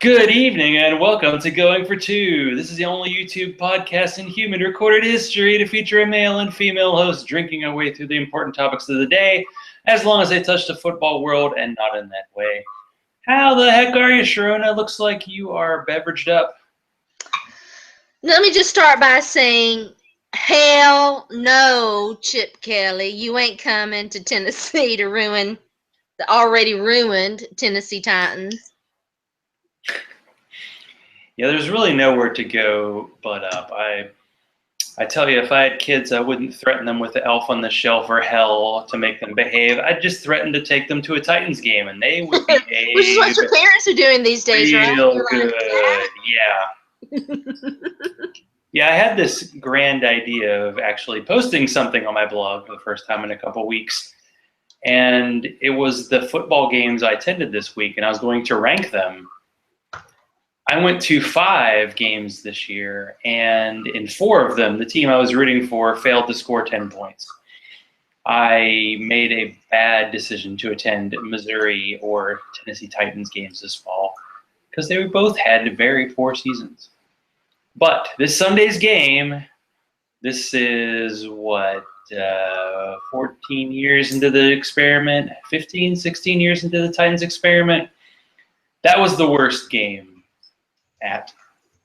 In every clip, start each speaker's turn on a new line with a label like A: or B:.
A: Good evening and welcome to Going for Two. This is the only YouTube podcast in human recorded history to feature a male and female host drinking our way through the important topics of the day, as long as they touch the football world and not in that way. How the heck are you, Sharona? Looks like you are beveraged up.
B: Let me just start by saying, hell no, Chip Kelly. You ain't coming to Tennessee to ruin the already ruined Tennessee Titans.
A: Yeah, there's really nowhere to go but up. I tell you, if I had kids, I wouldn't threaten them with the elf on the shelf or hell to make them behave. I'd just threaten to take them to a Titans game, and they would behave.
B: Which is what your parents are doing these days, right?
A: Real good, yeah. Yeah, I had this grand idea of actually posting something on my blog for the first time in a couple weeks. And it was the football games I attended this week, and I was going to rank them. I went to 5 games this year, and in 4 of them, the team I was rooting for failed to score 10 points. I made a bad decision to attend Missouri or Tennessee Titans games this fall because they both had very poor seasons. But this Sunday's game, this is what, 14 years into the experiment, 15, 16 years into the Titans experiment. That was the worst game at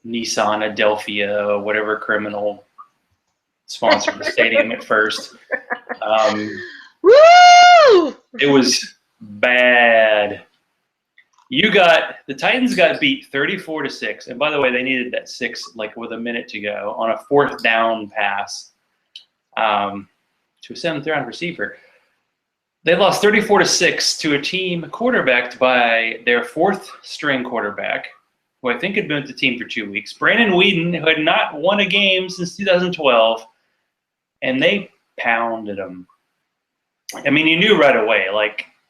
A: Nissan Adelphia, whatever criminal sponsored the stadium at first.
B: Woo!
A: It was bad. The Titans got beat 34-6, and by the way, they needed that 6 like with a minute to go on a 4th down pass to a 7th round receiver. They lost 34-6 to a team quarterbacked by their 4th string quarterback, who I think had been with the team for 2 weeks, Brandon Whedon, who had not won a game since 2012, and they pounded him. I mean, you knew right away,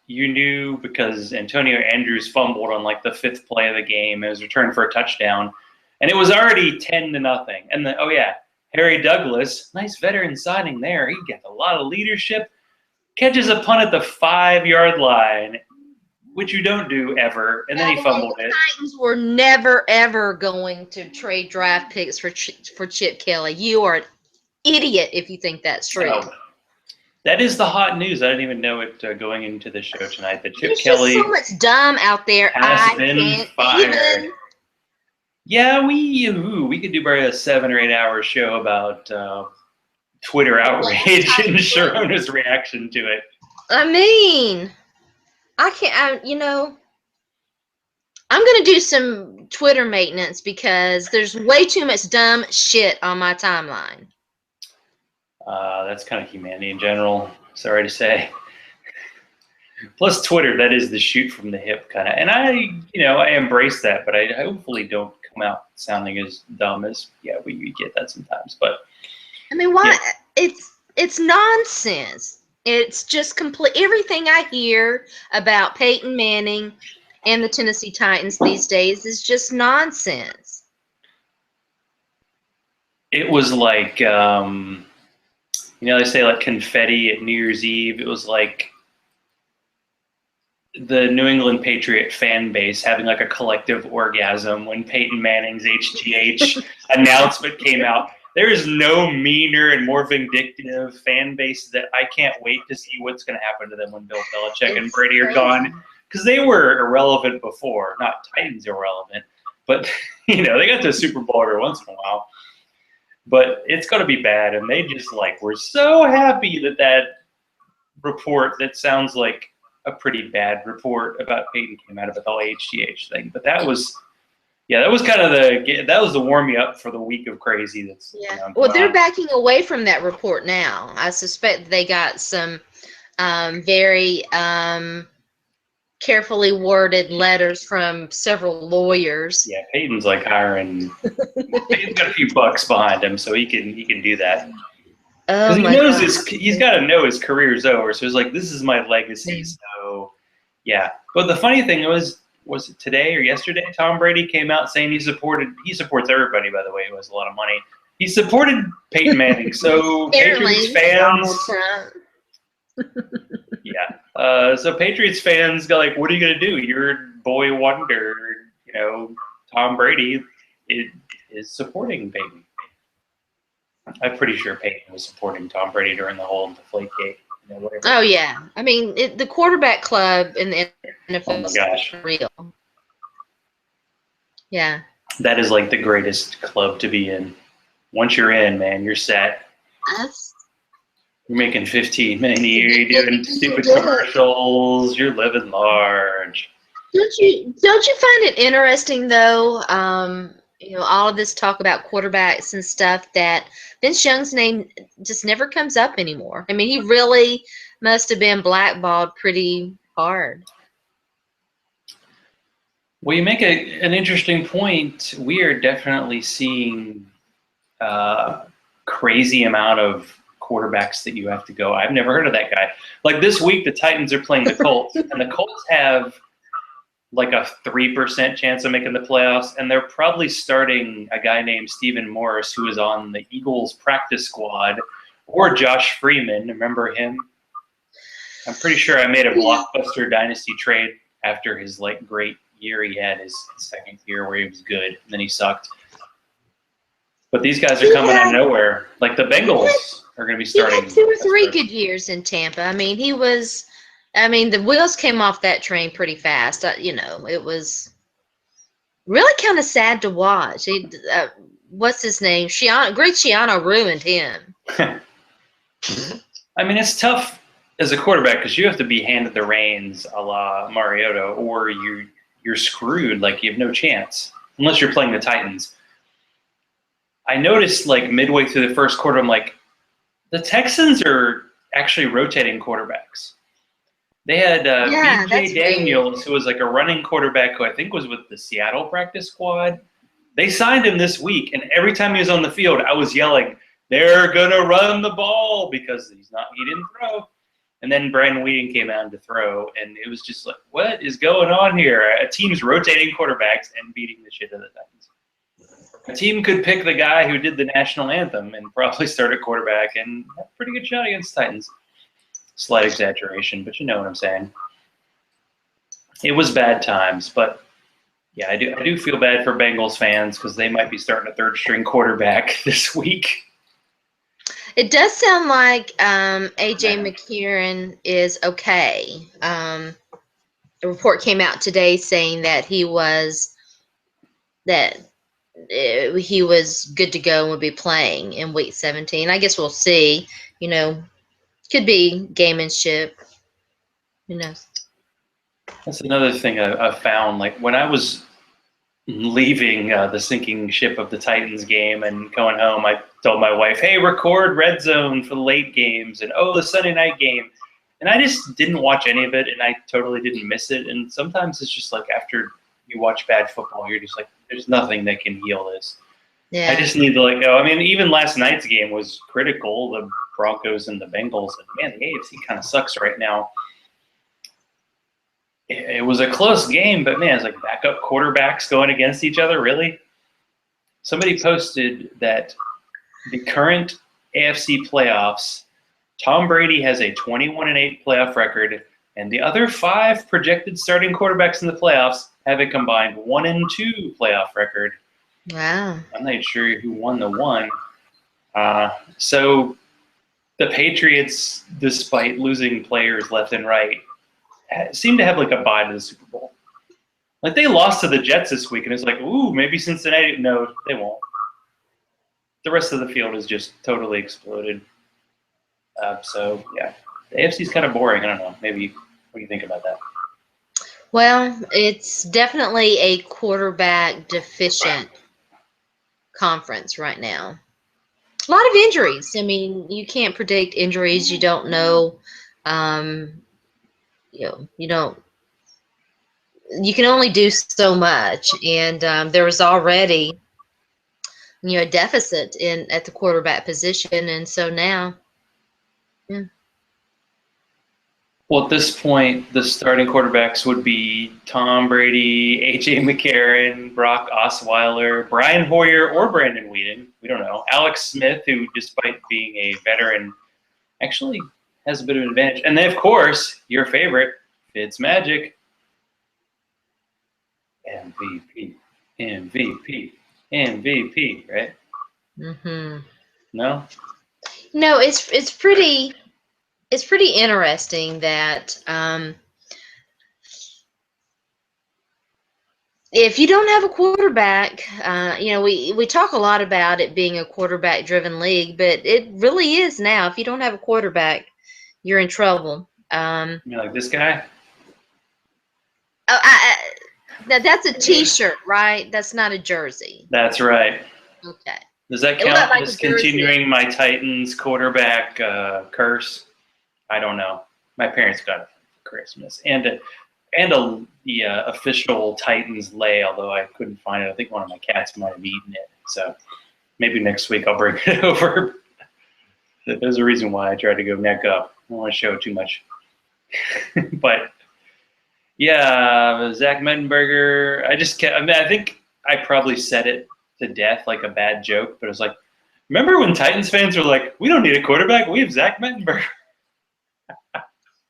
A: you knew because Antonio Andrews fumbled on the 5th play of the game. It was returned for a touchdown, and it was already 10-0. And Harry Douglas, nice veteran signing there. He got a lot of leadership. Catches a punt at the 5-yard line, which you don't do ever, and then he fumbled it.
B: The Titans were never, ever going to trade draft picks for Chip Kelly. You are an idiot if you think that's true.
A: Oh, that is the hot news. I didn't even know it going into the show tonight. That Chip
B: There's
A: Kelly
B: just so much dumb out there.
A: has been fired. Yeah, we could do probably a 7 or 8 hour show about Twitter outrage and Sharona's reaction to it.
B: I mean, I'm going to do some Twitter maintenance because there's way too much dumb shit on my timeline.
A: That's kind of humanity in general, sorry to say. Plus Twitter, that is the shoot from the hip kind of. And I embrace that, but I hopefully don't come out sounding as dumb as, we get that sometimes. But
B: I mean, why? Yeah. It's nonsense. It's just complete. Everything I hear about Peyton Manning and the Tennessee Titans these days is just nonsense.
A: It was like, they say confetti at New Year's Eve. It was like the New England Patriot fan base having a collective orgasm when Peyton Manning's HGH announcement came out. There is no meaner and more vindictive fan base that I can't wait to see what's going to happen to them when Bill Belichick and Brady are gone. Because they were irrelevant before. Not Titans irrelevant, but, they got to the Super Bowl every once in a while. But it's going to be bad, and they just, we're so happy that report that sounds like a pretty bad report about Peyton came out of the whole HGH thing. But that was kind of the warm me up for the week of crazy. That's
B: well, they're backing away from that report now. I suspect they got some very carefully worded letters from several lawyers.
A: Yeah, Peyton's hiring. Peyton's got a few bucks behind him, so he can do that. Because he knows he's got to know his career's over. So he's this is my legacy. So yeah. But the funny thing was it today or yesterday? Tom Brady came out saying he supports everybody, by the way, who has a lot of money. He supported Peyton Manning. So Patriots fans. Yeah. So Patriots fans go what are you going to do? Your boy wonder Tom Brady is supporting Peyton. I'm pretty sure Peyton was supporting Tom Brady during the whole Deflategate.
B: Oh yeah, I mean the quarterback club in the NFL
A: Oh my gosh,
B: is real. Yeah,
A: that is like the greatest club to be in. Once you're in, man, you're set. You're making $15 million a year. You're doing stupid commercials. You're living large.
B: Don't you find it interesting though? All of this talk about quarterbacks and stuff, that Vince Young's name just never comes up anymore. I mean, he really must have been blackballed pretty hard.
A: Well, you make an interesting point. We are definitely seeing crazy amount of quarterbacks that you have to go. I've never heard of that guy. Like this week, the Titans are playing the Colts, and the Colts have like a 3% chance of making the playoffs, and they're probably starting a guy named Stephen Morris, who is on the Eagles practice squad, or Josh Freeman. Remember him? I'm pretty sure I made a blockbuster dynasty trade after his great year he had, his second year where he was good, and then he sucked. But these guys are coming out of nowhere. Like the Bengals are going to be starting.
B: He had 2 or 3 good years in Tampa. I mean, the wheels came off that train pretty fast. It was really kind of sad to watch. What's his name? Greg Schiano ruined him.
A: I mean, it's tough as a quarterback because you have to be handed the reins a la Mariota, or you're screwed. Like you have no chance unless you're playing the Titans. I noticed midway through the first quarter, I'm like, the Texans are actually rotating quarterbacks. They had B.J. Daniels, who was a running quarterback who I think was with the Seattle practice squad. They signed him this week, and every time he was on the field, I was yelling, "They're gonna run the ball," because he didn't throw. And then Brandon Weeden came out to throw, and it was just like, what is going on here? A team's rotating quarterbacks and beating the shit out of the Titans. A team could pick the guy who did the national anthem and probably start a quarterback and have a pretty good shot against Titans. Slight exaggeration, but you know what I'm saying. It was bad times, but yeah, I do feel bad for Bengals fans because they might be starting a third-string quarterback this week.
B: It does sound like A.J. McCarron is okay. A report came out today saying that he was good to go and would be playing in Week 17. I guess we'll see. Could be gamemanship. Who knows?
A: That's another thing I found. When I was leaving the sinking ship of the Titans game and going home, I told my wife, hey, record Red Zone for the late games and, the Sunday night game. And I just didn't watch any of it, and I totally didn't miss it. And sometimes it's just after you watch bad football, you're just there's nothing that can heal this. Yeah. I just need to go. I mean, even last night's game was critical, the Broncos and the Bengals. And, man, the AFC kind of sucks right now. It was a close game, but, man, it's backup quarterbacks going against each other, really? Somebody posted that the current AFC playoffs, Tom Brady has a 21-8 playoff record, and the other 5 projected starting quarterbacks in the playoffs have a combined 1-2 playoff record.
B: Wow.
A: I'm not sure who won the one. So the Patriots, despite losing players left and right, seem to have a bye to the Super Bowl. They lost to the Jets this week, and it's ooh, maybe Cincinnati. No, they won't. The rest of the field is just totally exploded. So, yeah, the AFC's kind of boring. I don't know. Maybe what do you think about that?
B: Well, it's definitely a quarterback deficient conference right now. A lot of injuries. I mean, you can't predict injuries. You don't know. You can only do so much, and there was already a deficit at the quarterback position, and so now, yeah.
A: Well, at this point, the starting quarterbacks would be Tom Brady, A.J. McCarron, Brock Osweiler, Brian Hoyer, or Brandon Weeden. We don't know. Alex Smith, who, despite being a veteran, actually has a bit of an advantage. And then, of course, your favorite, Fitzmagic. And MVP, MVP, MVP, right?
B: Mm-hmm.
A: No?
B: No, it's pretty interesting that if you don't have a quarterback, we talk a lot about it being a quarterback-driven league, but it really is now. If you don't have a quarterback, you're in trouble.
A: You mean like this guy?
B: Oh, that's a T-shirt, right? That's not a jersey.
A: That's right.
B: Okay.
A: Does that
B: It looked
A: count
B: like
A: as
B: a jersey.
A: continuing my Titans quarterback curse? I don't know. My parents got it for Christmas, and the official Titans lei, although I couldn't find it. I think one of my cats might have eaten it. So maybe next week I'll bring it over. There's a reason why I tried to go neck up. I don't want to show too much. But yeah, Zach Mettenberger. I think I probably said it to death like a bad joke, but it was like, remember when Titans fans were like, we don't need a quarterback, we have Zach Mettenberger.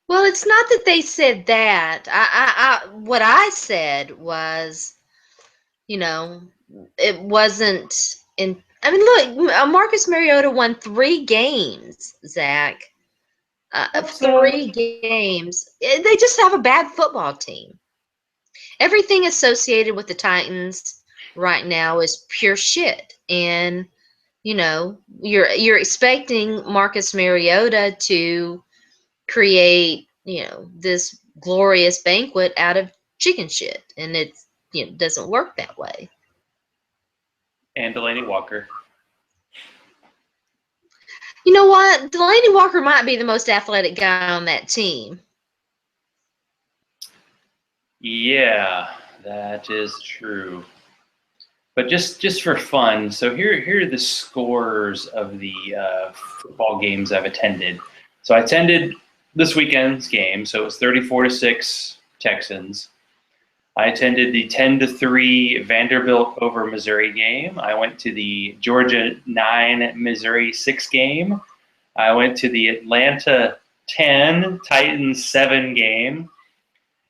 B: Well, it's not that they said that. What I said was, it wasn't in. I mean, look, Marcus Mariota won 3 games, Zach. Of 3 games. They just have a bad football team. Everything associated with the Titans right now is pure shit. And, you're expecting Marcus Mariota to create, this glorious banquet out of chicken shit. And it doesn't work that way.
A: And Delaney Walker.
B: You know what? Delaney Walker might be the most athletic guy on that team.
A: Yeah, that is true. But just for fun, so here are the scores of the football games I've attended. So I attended this weekend's game, so it was 34-6 Texans. I attended the 10-3 Vanderbilt over Missouri game. I went to the Georgia 9 Missouri 6 game. I went to the Atlanta 10 Titans 7 game.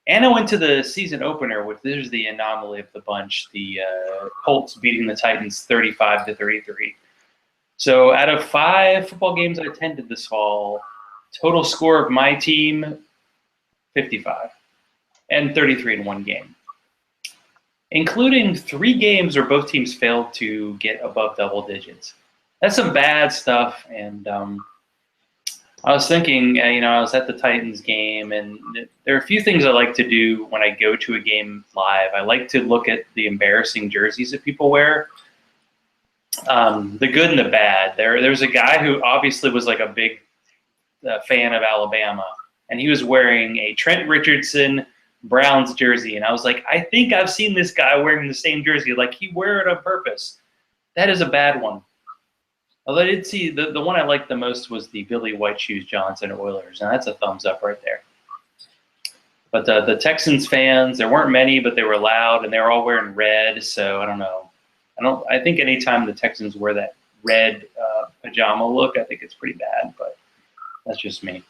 A: And I went to the season opener, which is the anomaly of the bunch, the Colts beating the Titans 35-33. So out of 5 football games I attended this fall, total score of my team, 55. And 33 in one game, including 3 games where both teams failed to get above double digits. That's some bad stuff. And I was thinking, I was at the Titans game, and there are a few things I like to do when I go to a game live. I like to look at the embarrassing jerseys that people wear, the good and the bad. There's a guy who obviously was like a big fan of Alabama, and he was wearing a Trent Richardson Browns jersey, and I was like, I think I've seen this guy wearing the same jersey. Like, he wear it on purpose. That is a bad one. Although I did see the one I liked the most was the Billy White Shoes Johnson Oilers, and that's a thumbs up right there. But the Texans fans, there weren't many, but they were loud, and they were all wearing red. So I don't know. I think anytime the Texans wear that red pajama look, I think it's pretty bad. But that's just me.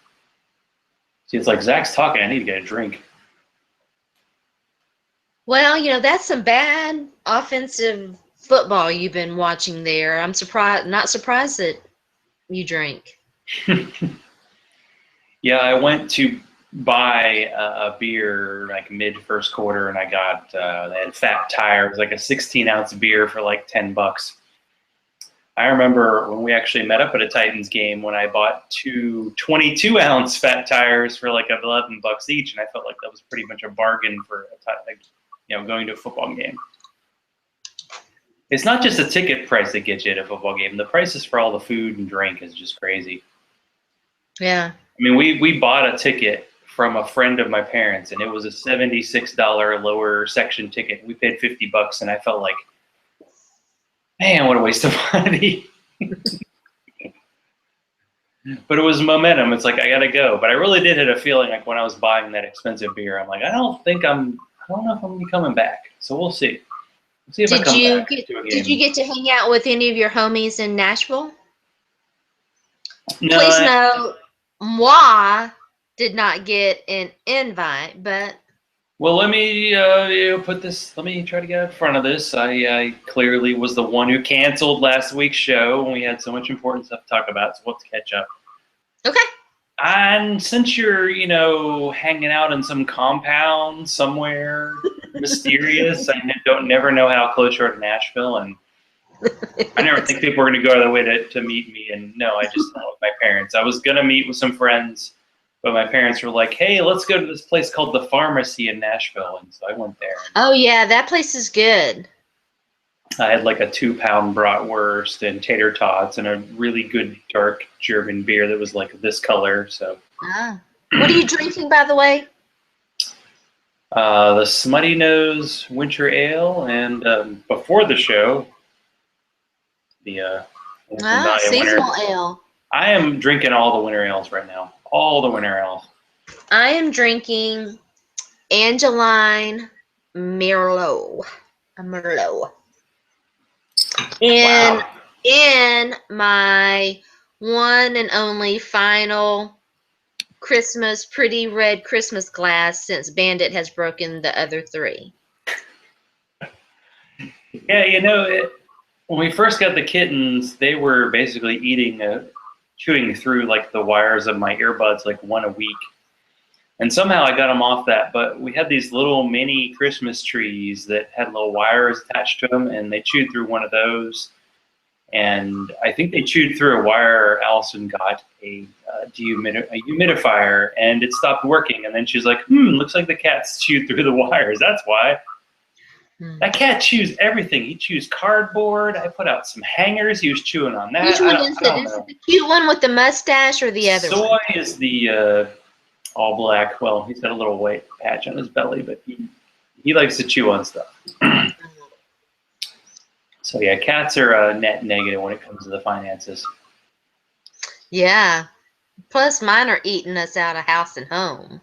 A: See, it's like Zach's talking. I need to get a drink.
B: Well, that's some bad offensive football you've been watching there. I'm not surprised that you drink.
A: Yeah, I went to buy a beer like mid first quarter, and I got they had Fat Tire. It was like a 16-ounce beer for like $10. I remember when we actually met up at a Titans game when I bought 2 22-ounce Fat Tires for like $11 each, and I felt like that was pretty much a bargain for going to a football game. It's not just the ticket price that gets you at a football game. The prices for all the food and drink is just crazy.
B: Yeah.
A: I mean, we bought a ticket from a friend of my parents, and it was a $76 lower section ticket. We paid $50, and I felt like, man, what a waste of money. But it was momentum. It's like, I got to go. But I really did hit a feeling like when I was buying that expensive beer, I'm like, I don't know if I'm going to be coming back. So we'll see. See if I come back to a game.
B: Did you get to hang out with any of your homies in Nashville?
A: No,
B: Please note, moi did not get an invite, but
A: Well, let me put this. Let me try to get in front of this. I clearly was the one who canceled last week's show when we had so much important stuff to talk about. So let's catch up.
B: Okay.
A: And since you're, hanging out in some compound somewhere mysterious, I don't never know how close you are to Nashville, and I never think people were going to go out of their way to meet me. And no, I just went with my parents. I was going to meet with some friends, but my parents were like, "Hey, let's go to this place called the Pharmacy in Nashville," and so I went there.
B: Oh yeah, that place is good.
A: I had like a 2-pound bratwurst and tater tots and a really good dark German beer that was like this color. So.
B: What are you drinking, by the way?
A: The Smutty Nose Winter Ale, and before the show, the
B: seasonal ale.
A: I am drinking all the winter ales right now. All the winter ales.
B: I am drinking Angeline Merlot. A Merlot. And
A: Wow.
B: in my one and only final pretty red Christmas glass, since Bandit has broken the other 3.
A: Yeah, when we first got the kittens, they were basically chewing through like the wires of my earbuds like one a week. And somehow I got them off that, but we had these little mini Christmas trees that had little wires attached to them, and they chewed through one of those. And I think they chewed through a wire. Allison got a humidifier, and it stopped working. And then she's like, looks like the cat's chewed through the wires. That's why. That cat chews everything. He chews cardboard. I put out some hangers. He was chewing on that.
B: Which one is it? Is it the cute one with the mustache or the other one?
A: Soy is the all black. Well, he's got a little white patch on his belly, but he likes to chew on stuff. So yeah, cats are net negative when it comes to the finances.
B: Yeah. Plus, mine are eating us out of house and home.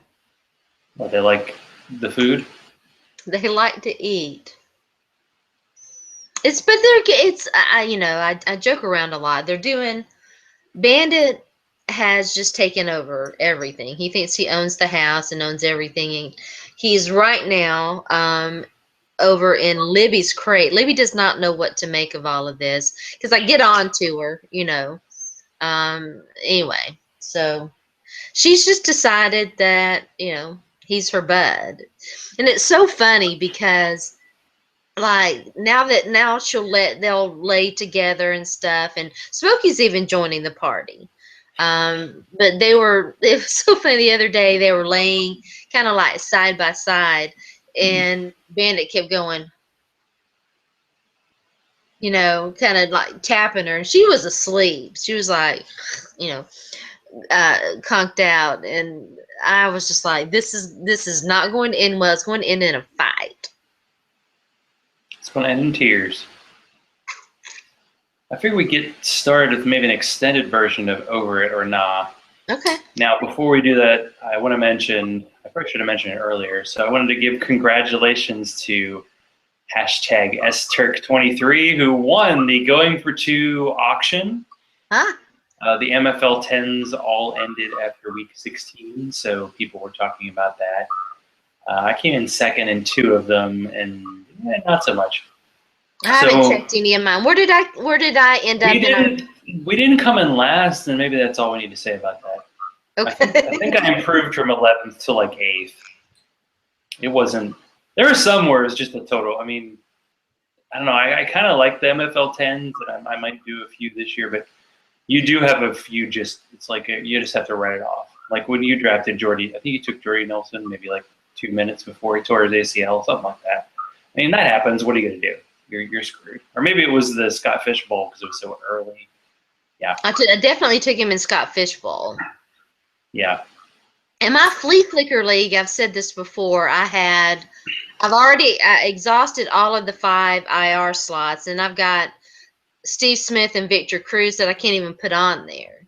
A: Well, they like the food.
B: They like to eat. I joke around a lot. Bandit has just taken over everything. He thinks he owns the house and owns everything. And he's right now over in Libby's crate. Libby does not know what to make of all of this because I get on to her, Anyway, so she's just decided that, he's her bud. And it's so funny because like now they'll lay together and stuff, and Smokey's even joining the party. But it was so funny the other day, they were laying kind of like side by side, and Bandit kept going, kind of like tapping her, and she was asleep. She was like, conked out, and I was just like, this is not going to end well. It's going to end in a fight.
A: It's going to end in tears. I figure we get started with maybe an extended version of Over It or Nah.
B: Okay.
A: Now, before we do that, I want to mention, I probably should have mentioned it earlier, so I wanted to give congratulations to #STurk23, who won the Going for Two auction.
B: Huh?
A: The MFL 10s all ended after week 16, so people were talking about that. I came in second in 2 of them, and not so much.
B: I haven't checked any of mine. Where did I end up?
A: We didn't come in last, and maybe that's all we need to say about that.
B: Okay.
A: I think I improved from 11th to like 8th. It wasn't. There were some where it was just a total. I mean, I don't know. I kind of like the MFL 10s, and I might do a few this year, but you do have a few. It's like you just have to write it off. Like when you drafted Jordy, I think you took Jordy Nelson maybe like 2 minutes before he tore his ACL, something like that. I mean, that happens. What are you gonna do? You're screwed. Or maybe it was the Scott Fish Bowl because it was so early. Yeah.
B: I definitely took him in Scott Fish Bowl.
A: Yeah.
B: In my Flea Flicker League, I've said this before, I've already exhausted all of the 5 IR slots, and I've got Steve Smith and Victor Cruz that I can't even put on there.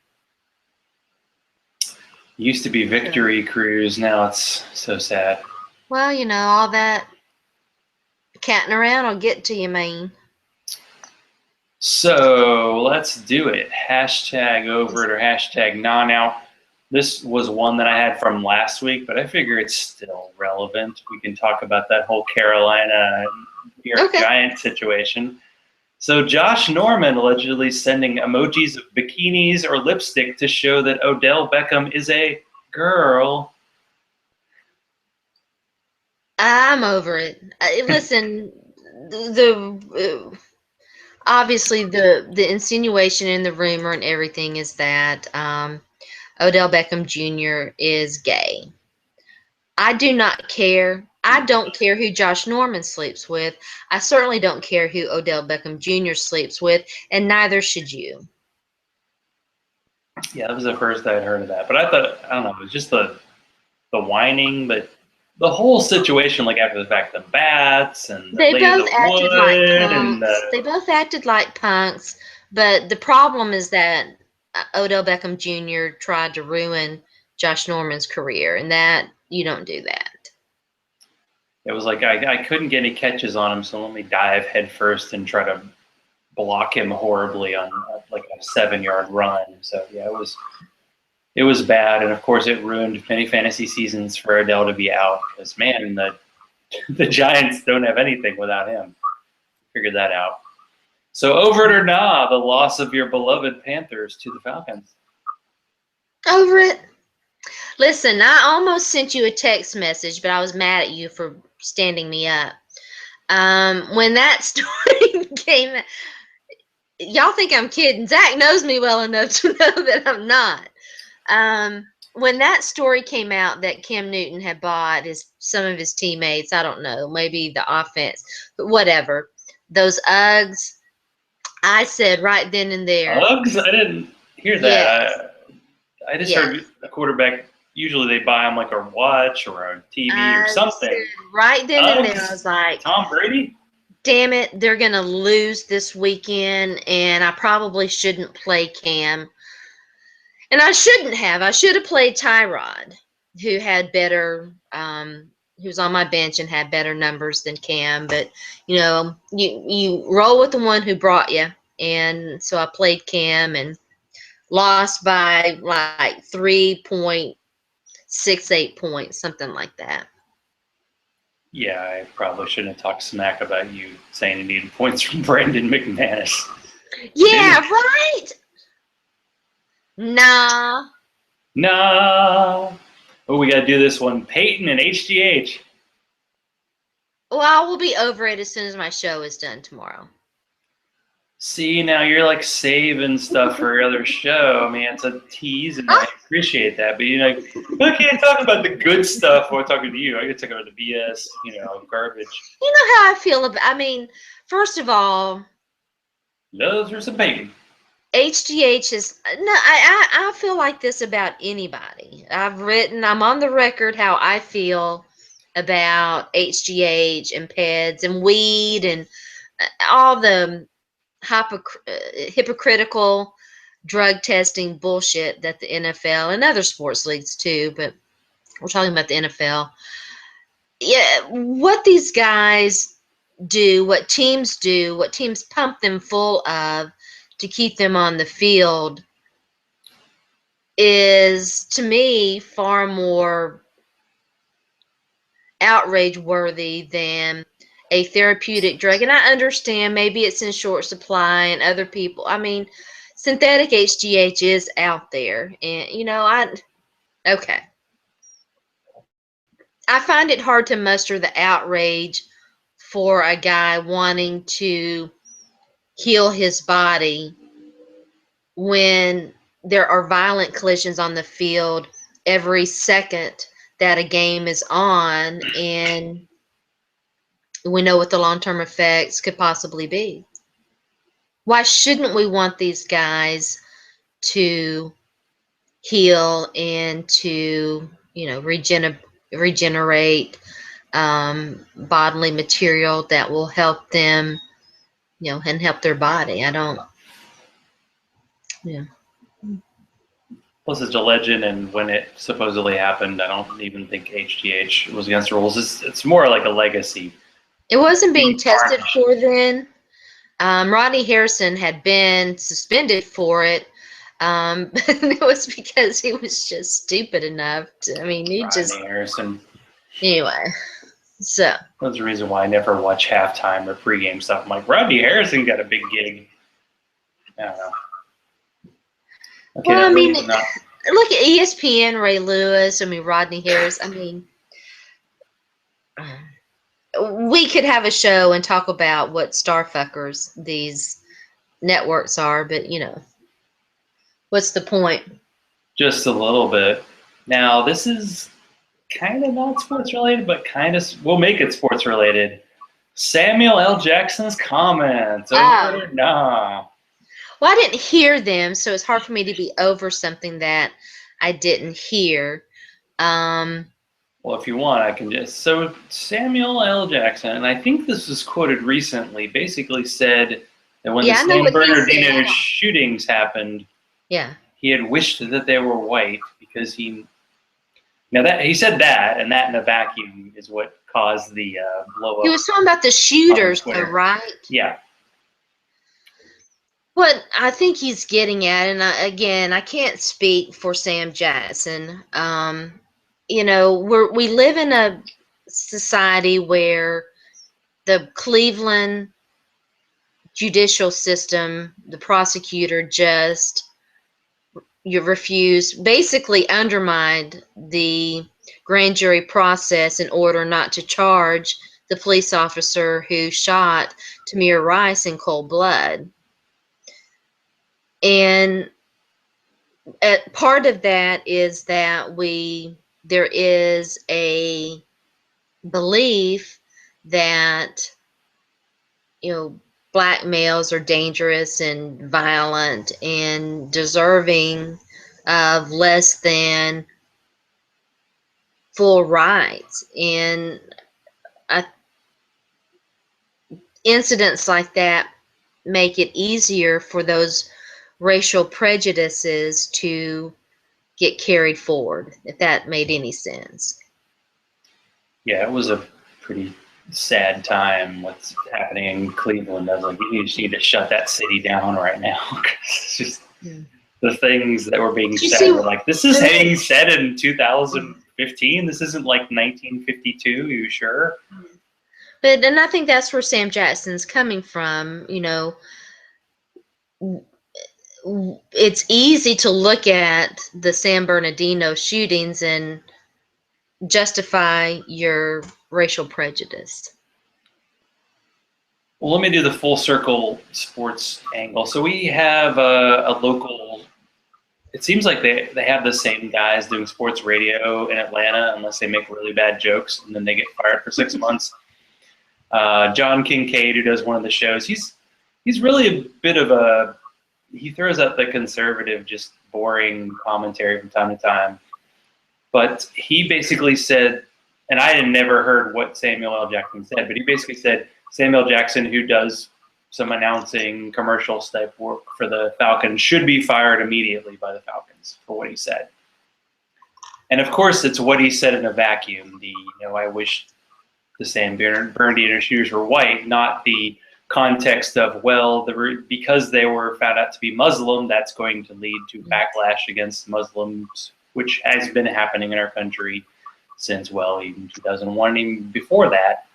A: Used to be Victory Cruise. Now it's so sad.
B: Well, all that catting around will get to you, man. So
A: let's do it. #Over It or #Nah. Now, This was one that I had from last week, but I figure it's still relevant. We can talk about that whole Carolina New York Giants situation. So Josh Norman allegedly sending emojis of bikinis or lipstick to show that Odell Beckham is a girl.
B: I'm over it. Listen, obviously the insinuation and the rumor and everything is that Odell Beckham Jr. is gay. I do not care. I don't care who Josh Norman sleeps with. I certainly don't care who Odell Beckham Jr. sleeps with, and neither should you.
A: Yeah, that was the first I'd heard of that. But I thought, I don't know, it was just the whining, but the whole situation, like after the fact, the bats and
B: they both acted like
A: punks.
B: They both acted like punks, but the problem is that Odell Beckham Jr. tried to ruin Josh Norman's career, and that you don't do that.
A: It was like I couldn't get any catches on him, so let me dive headfirst and try to block him horribly on like a 7-yard run. So yeah, it was bad, and of course it ruined many fantasy seasons for Odell to be out because man, the Giants don't have anything without him. Figured that out. So over it or nah, the loss of your beloved Panthers to the Falcons.
B: Over it. Listen, I almost sent you a text message, but I was mad at you for standing me up. When that story came, y'all think I'm kidding. Zach knows me well enough to know that I'm not. When that story came out that Cam Newton had bought some of his teammates, I don't know, maybe the offense, but whatever, those Uggs, I said right then and there.
A: Uggs? I didn't hear that. Yes. I just heard a quarterback, usually they buy them like a watch or a TV or something.
B: Right then and there, I was like,
A: Tom Brady?
B: Damn it, they're going to lose this weekend, and I probably shouldn't play Cam. And I shouldn't have. I should have played Tyrod, who had better, who was on my bench and had better numbers than Cam. But, you know, you roll with the one who brought you. And so I played Cam and lost by like 3.68 points, something like that.
A: Yeah, I probably shouldn't have talked smack about you saying you needed points from Brandon McManus.
B: Yeah, right? Nah.
A: Oh, we got to do this one. Peyton and HGH.
B: Well, I will be over it as soon as my show is done tomorrow.
A: See, now you're like saving stuff for your other show. I mean, it's a tease, and I appreciate that. But you're like, I can't talk about the good stuff while talking to you. I can talk about the BS, garbage.
B: You know how I feel about. I mean, first of all,
A: those are some Peyton.
B: HGH is no. I feel like this about anybody. I'm on the record how I feel about HGH and PEDs and weed and all the hypocritical drug testing bullshit that the NFL and other sports leagues too, but we're talking about the NFL. Yeah, what these guys do, what teams pump them full of to keep them on the field is, to me, far more outrage worthy than a therapeutic drug. And I understand maybe it's in short supply and other people, I mean, synthetic HGH is out there, and okay. I find it hard to muster the outrage for a guy wanting to heal his body when there are violent collisions on the field every second that a game is on, and we know what the long-term effects could possibly be. Why shouldn't we want these guys to heal and to, regenerate bodily material that will help them, and help their body?
A: Plus, it's a legend, and when it supposedly happened, I don't even think HGH was against the rules. It's more like a legacy.
B: It wasn't being tested for then. Rodney Harrison had been suspended for it. But it was because he was just stupid enough to, I mean, he just,
A: Rodney Harrison.
B: anyway, so.
A: That's the reason why I never watch halftime or pregame stuff. I'm like, Rodney Harrison got a big gig. I don't know. Okay,
B: Well, I mean,
A: not.
B: look at ESPN, Ray Lewis, I mean, Rodney Harris. I mean, we could have a show and talk about what starfuckers these networks are, but, you know, what's the point?
A: Just a little bit. Now, this is kind of not sports related, but kind of, we'll make it sports related. Samuel L. Jackson's comments. Over nah.
B: Well, I didn't hear them, so it's hard for me to be over something that I didn't hear.
A: Well, if you want, I can just. So Samuel L. Jackson, and I think this was quoted recently, basically said that when the San Bernardino shootings happened, he had wished that they were white because he. Now that he said that, and that in a vacuum is what caused the blow up.
B: He was talking about the shooters, though, right?
A: Yeah.
B: What I think he's getting at, and again, I can't speak for Sam Jackson. You know, we live in a society where the Cleveland judicial system, the prosecutor just refused, basically undermined the grand jury process in order not to charge the police officer who shot Tamir Rice in cold blood. And part of that is that there is a belief that, you know, black males are dangerous and violent and deserving of less than full rights. And incidents like that make it easier for those racial prejudices to get carried forward, if that made any sense.
A: Yeah, it was a pretty sad time what's happening in Cleveland. I was like, you just need to shut that city down right now. It's just the things that were being said were like, this is being said in 2015. This isn't like 1952. You sure?
B: And I think that's where Sam Jackson's coming from. You know, it's easy to look at the San Bernardino shootings and justify your racial prejudice.
A: Well, let me do the full circle sports angle. So we have a local, it seems like they have the same guys doing sports radio in Atlanta, unless they make really bad jokes and then they get fired for 6 months. John Kincaid, who does one of the shows, he's really a bit of he throws out the conservative, just boring commentary from time to time. But he basically said, and I had never heard what Samuel L. Jackson said, but he basically said, Samuel Jackson, who does some announcing commercials type work for the Falcons, should be fired immediately by the Falcons for what he said. And of course, it's what he said in a vacuum. I wish the San Bernardino shooters were white, not the context of, well, because they were found out to be Muslim, that's going to lead to backlash against Muslims, which has been happening in our country since, well, even 2001, even before that.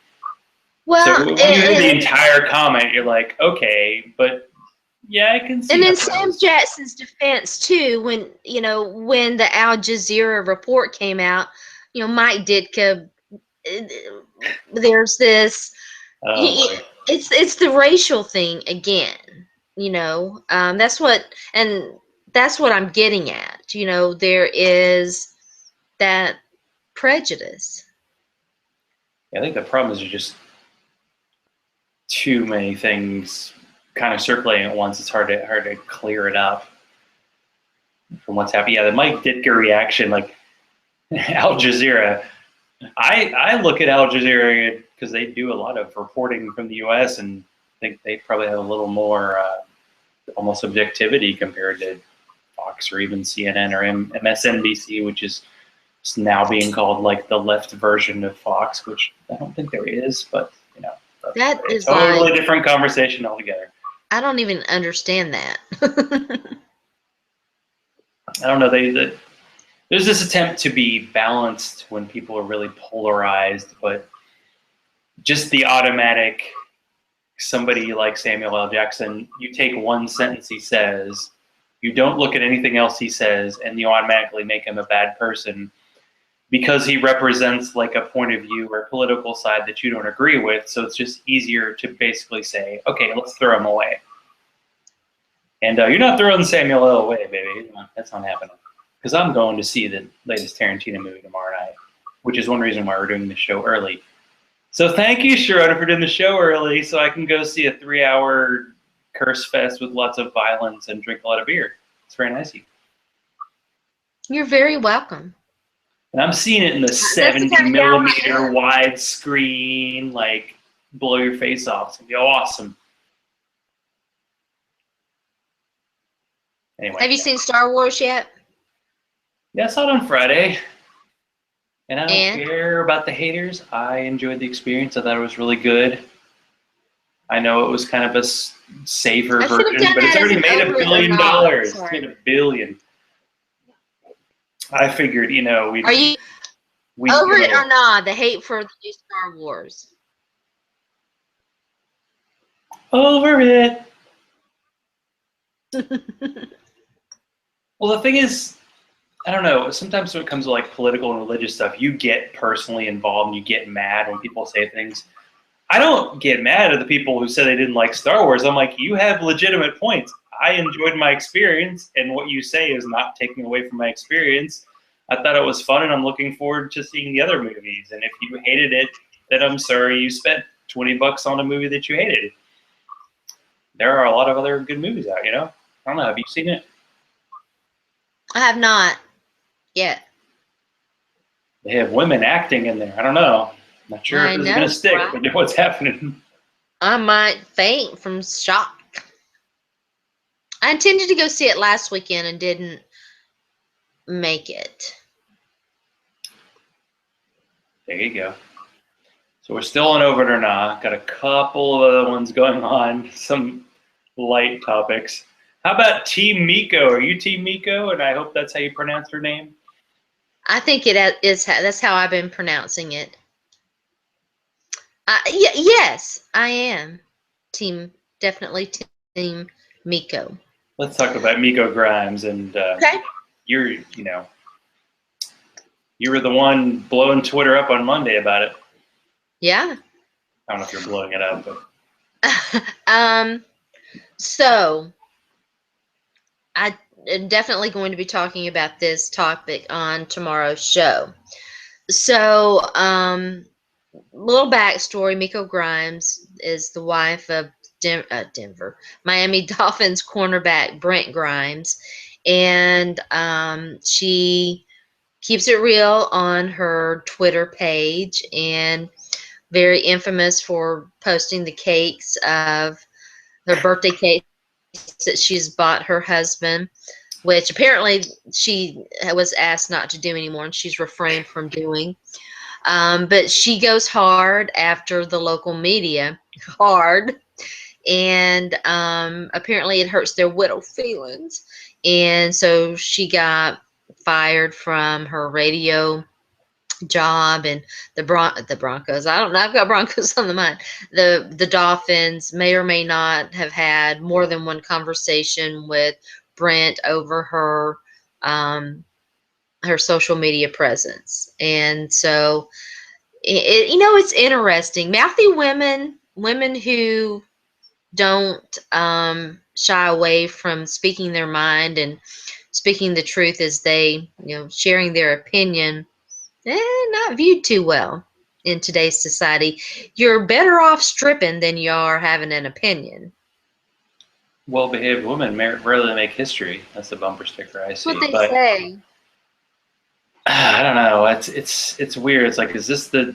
A: Well, so when you hear the entire comment, you're like, okay, but yeah, I can see.
B: And in Sam Jackson's defense too, when the Al Jazeera report came out, Mike Ditka, there's this. It's the racial thing again. That's what I'm getting at. There is that prejudice.
A: Yeah, I think the problem is just too many things kind of circulating at once. It's hard to clear it up from what's happening. Yeah, the Mike Ditka reaction, like Al Jazeera. I look at Al Jazeera because they do a lot of reporting from the U.S. and think they probably have a little more almost objectivity compared to Fox or even CNN or MSNBC, which is now being called like the left version of Fox, which I don't think there is, but
B: that is
A: a totally different conversation altogether.
B: I don't even understand that.
A: I don't know. There's this attempt to be balanced when people are really polarized, but just the automatic, somebody like Samuel L. Jackson, you take one sentence he says, you don't look at anything else he says, and you automatically make him a bad person because he represents like a point of view or a political side that you don't agree with. So it's just easier to basically say, okay, let's throw him away. And you're not throwing Samuel L. away, baby. That's not happening. Because I'm going to see the latest Tarantino movie tomorrow night, which is one reason why we're doing the show early. So thank you, Sharona, for doing the show early so I can go see a 3-hour curse fest with lots of violence and drink a lot of beer. It's very nice of you.
B: You're very welcome.
A: And I'm seeing it in the 70-millimeter widescreen, like, blow your face off. It's going to be awesome. Anyway.
B: Have you seen Star Wars yet?
A: Yeah, I saw it on Friday. And I don't care about the haters. I enjoyed the experience. I thought it was really good. I know it was kind of a safer version, but it's already made $1 billion. It's made $1 billion. I figured, you know,
B: Are you over it or not? The hate for the new Star Wars.
A: Over it. Well, the thing is, I don't know. Sometimes when it comes to like political and religious stuff, you get personally involved and you get mad when people say things. I don't get mad at the people who said they didn't like Star Wars. I'm like, you have legitimate points. I enjoyed my experience, and what you say is not taking away from my experience. I thought it was fun, and I'm looking forward to seeing the other movies. And if you hated it, then I'm sorry you spent $20 on a movie that you hated. There are a lot of other good movies out, you know? I don't know. Have you seen it?
B: I have not yet.
A: They have women acting in there. I don't know. Not sure if it's going to stick, but what's happening.
B: I might faint from shock. I intended to go see it last weekend and didn't make it.
A: There you go. So we're still on Over It or Not. Got a couple of other ones going on. Some light topics. How about Team Miko? Are you Team Miko? And I hope that's how you pronounce her name.
B: I think it is. That's how I've been pronouncing it. Yes, I am. Definitely Team Miko.
A: Let's talk about Miko Grimes. And
B: okay.
A: You were the one blowing Twitter up on Monday about it.
B: Yeah.
A: I don't know if you're blowing it up, but.
B: So I am definitely going to be talking about this topic on tomorrow's show. So, little backstory: Miko Grimes is the wife of Miami Dolphins cornerback Brent Grimes, and she keeps it real on her Twitter page, and very infamous for posting the cakes of her birthday cake that she's bought her husband, which apparently she was asked not to do anymore, and she's refrained from doing. But she goes hard after the local media, and apparently it hurts their widow feelings, and so she got fired from her radio job. And the Broncos, I don't know, I've got Broncos on the mind. The Dolphins may or may not have had more than one conversation with Brent over her her social media presence. And so it's interesting. Mouthy women who don't shy away from speaking their mind and speaking the truth as they, sharing their opinion, not viewed too well in today's society. You're better off stripping than you are having an opinion.
A: Well-behaved women rarely make history. That's the bumper sticker I see.
B: That's what they say.
A: I don't know. It's weird. It's like, is this the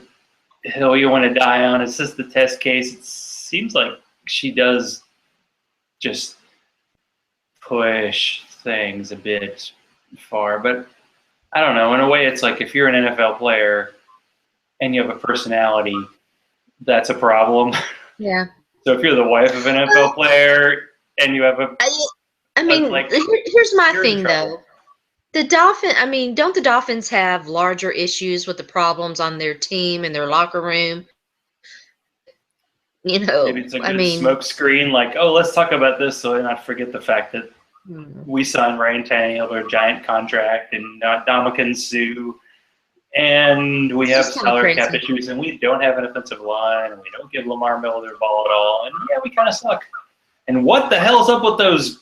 A: hill you want to die on? Is this the test case? It seems like she does just push things a bit far, but I don't know. In a way, it's like if you're an NFL player and you have a personality, that's a problem.
B: Yeah.
A: So if you're the wife of an NFL player and you have a...
B: I mean, here's my thing, though. don't the Dolphins have larger issues with the problems on their team and their locker room?
A: Maybe it's a good smoke screen, like, oh, let's talk about this so I not forget the fact that we signed Ryan Tannehill to a giant contract and Ndamukong Suh, and we have salary cap issues, and we don't have an offensive line, and we don't give Lamar Miller the ball at all, and yeah, we kind of suck. And what the hell's up with those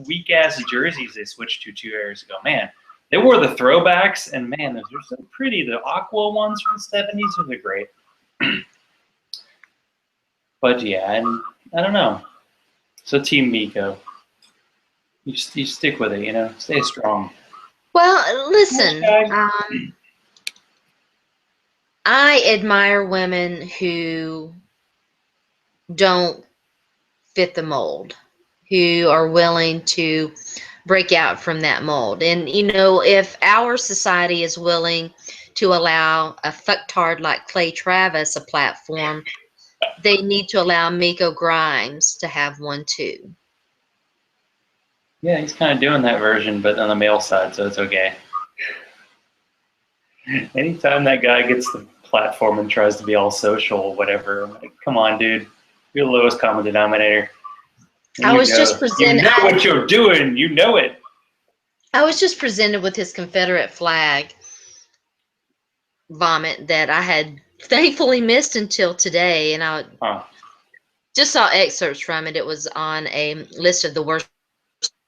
A: weak-ass jerseys they switched to 2 years ago? Man, they wore the throwbacks, and man, those are so pretty. The aqua ones from the 70s, those are great. But yeah, and I don't know. So Team Miko, you stick with it, stay strong.
B: Well, listen, I admire women who don't fit the mold, who are willing to break out from that mold. And, if our society is willing to allow a fucktard like Clay Travis a platform, they need to allow Miko Grimes to have one too.
A: Yeah, he's kind of doing that version, but on the male side, so it's okay. Anytime that guy gets the platform and tries to be all social, whatever, I'm like, come on, dude. You're the lowest common denominator.
B: I was just presented.
A: You know what you're doing. You know it.
B: I was just presented with his Confederate flag vomit that I had thankfully missed until today, and I just saw excerpts from it. It was on a list of the worst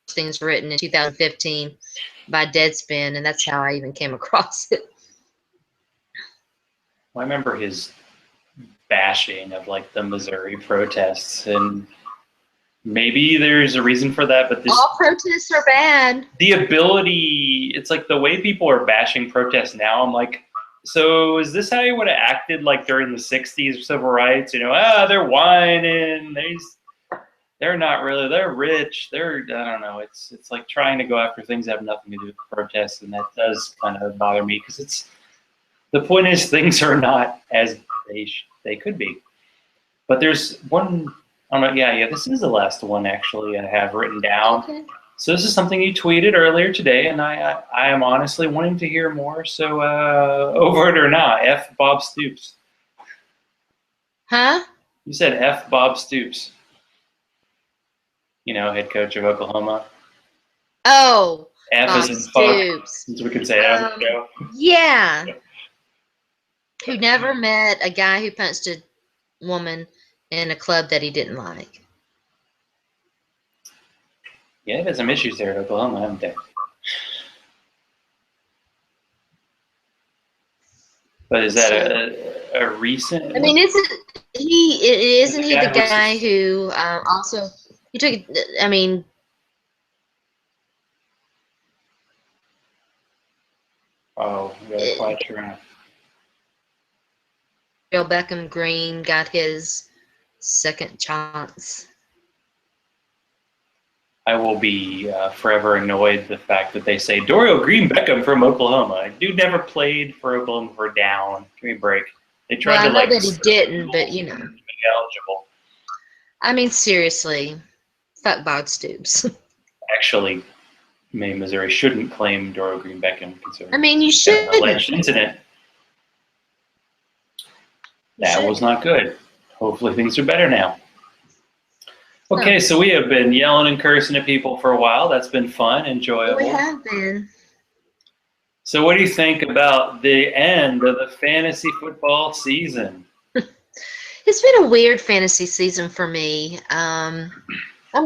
B: things written in 2015 by Deadspin, and that's how I even came across it.
A: Well, I remember his bashing of like the Missouri protests, and maybe there's a reason for that, but
B: all protests are bad.
A: The ability, it's like the way people are bashing protests now. I'm like, so is this how you would have acted like during the 60s civil rights? They're whining, they're not really, they're rich, I don't know. It's like trying to go after things that have nothing to do with protests, and that does kind of bother me because the point is things are not as they could be. But there's one, this is the last one actually I have written down.
B: Okay.
A: So this is something you tweeted earlier today, and I am honestly wanting to hear more. So over it or not, F Bob Stoops.
B: Huh?
A: You said F Bob Stoops. Head coach of Oklahoma.
B: Oh,
A: F
B: Bob
A: as in
B: Stoops.
A: fuck. So we could say that on the show.
B: Yeah. Who never met a guy who punched a woman in a club that he didn't like.
A: Yeah, they've had some issues there at Oklahoma, haven't they? But is that a recent?
B: I mean, isn't he the guy who also he took? I mean,
A: oh, really quite sure.
B: Beckham Green got his second chance.
A: I will be forever annoyed the fact that they say Dorial Green Beckham from Oklahoma. Dude never played for Oklahoma for down. Give me a break. They tried to
B: I know that he didn't, but
A: eligible.
B: I mean, seriously, fuck Bob Stoops.
A: Actually, Missouri shouldn't claim Dorial Green Beckham.
B: I mean, you should.
A: Alleged incident. That was not good. Hopefully things are better now. Okay, so we have been yelling and cursing at people for a while. That's been fun, enjoyable.
B: We have been.
A: So what do you think about the end of the fantasy football season?
B: It's been a weird fantasy season for me. I'm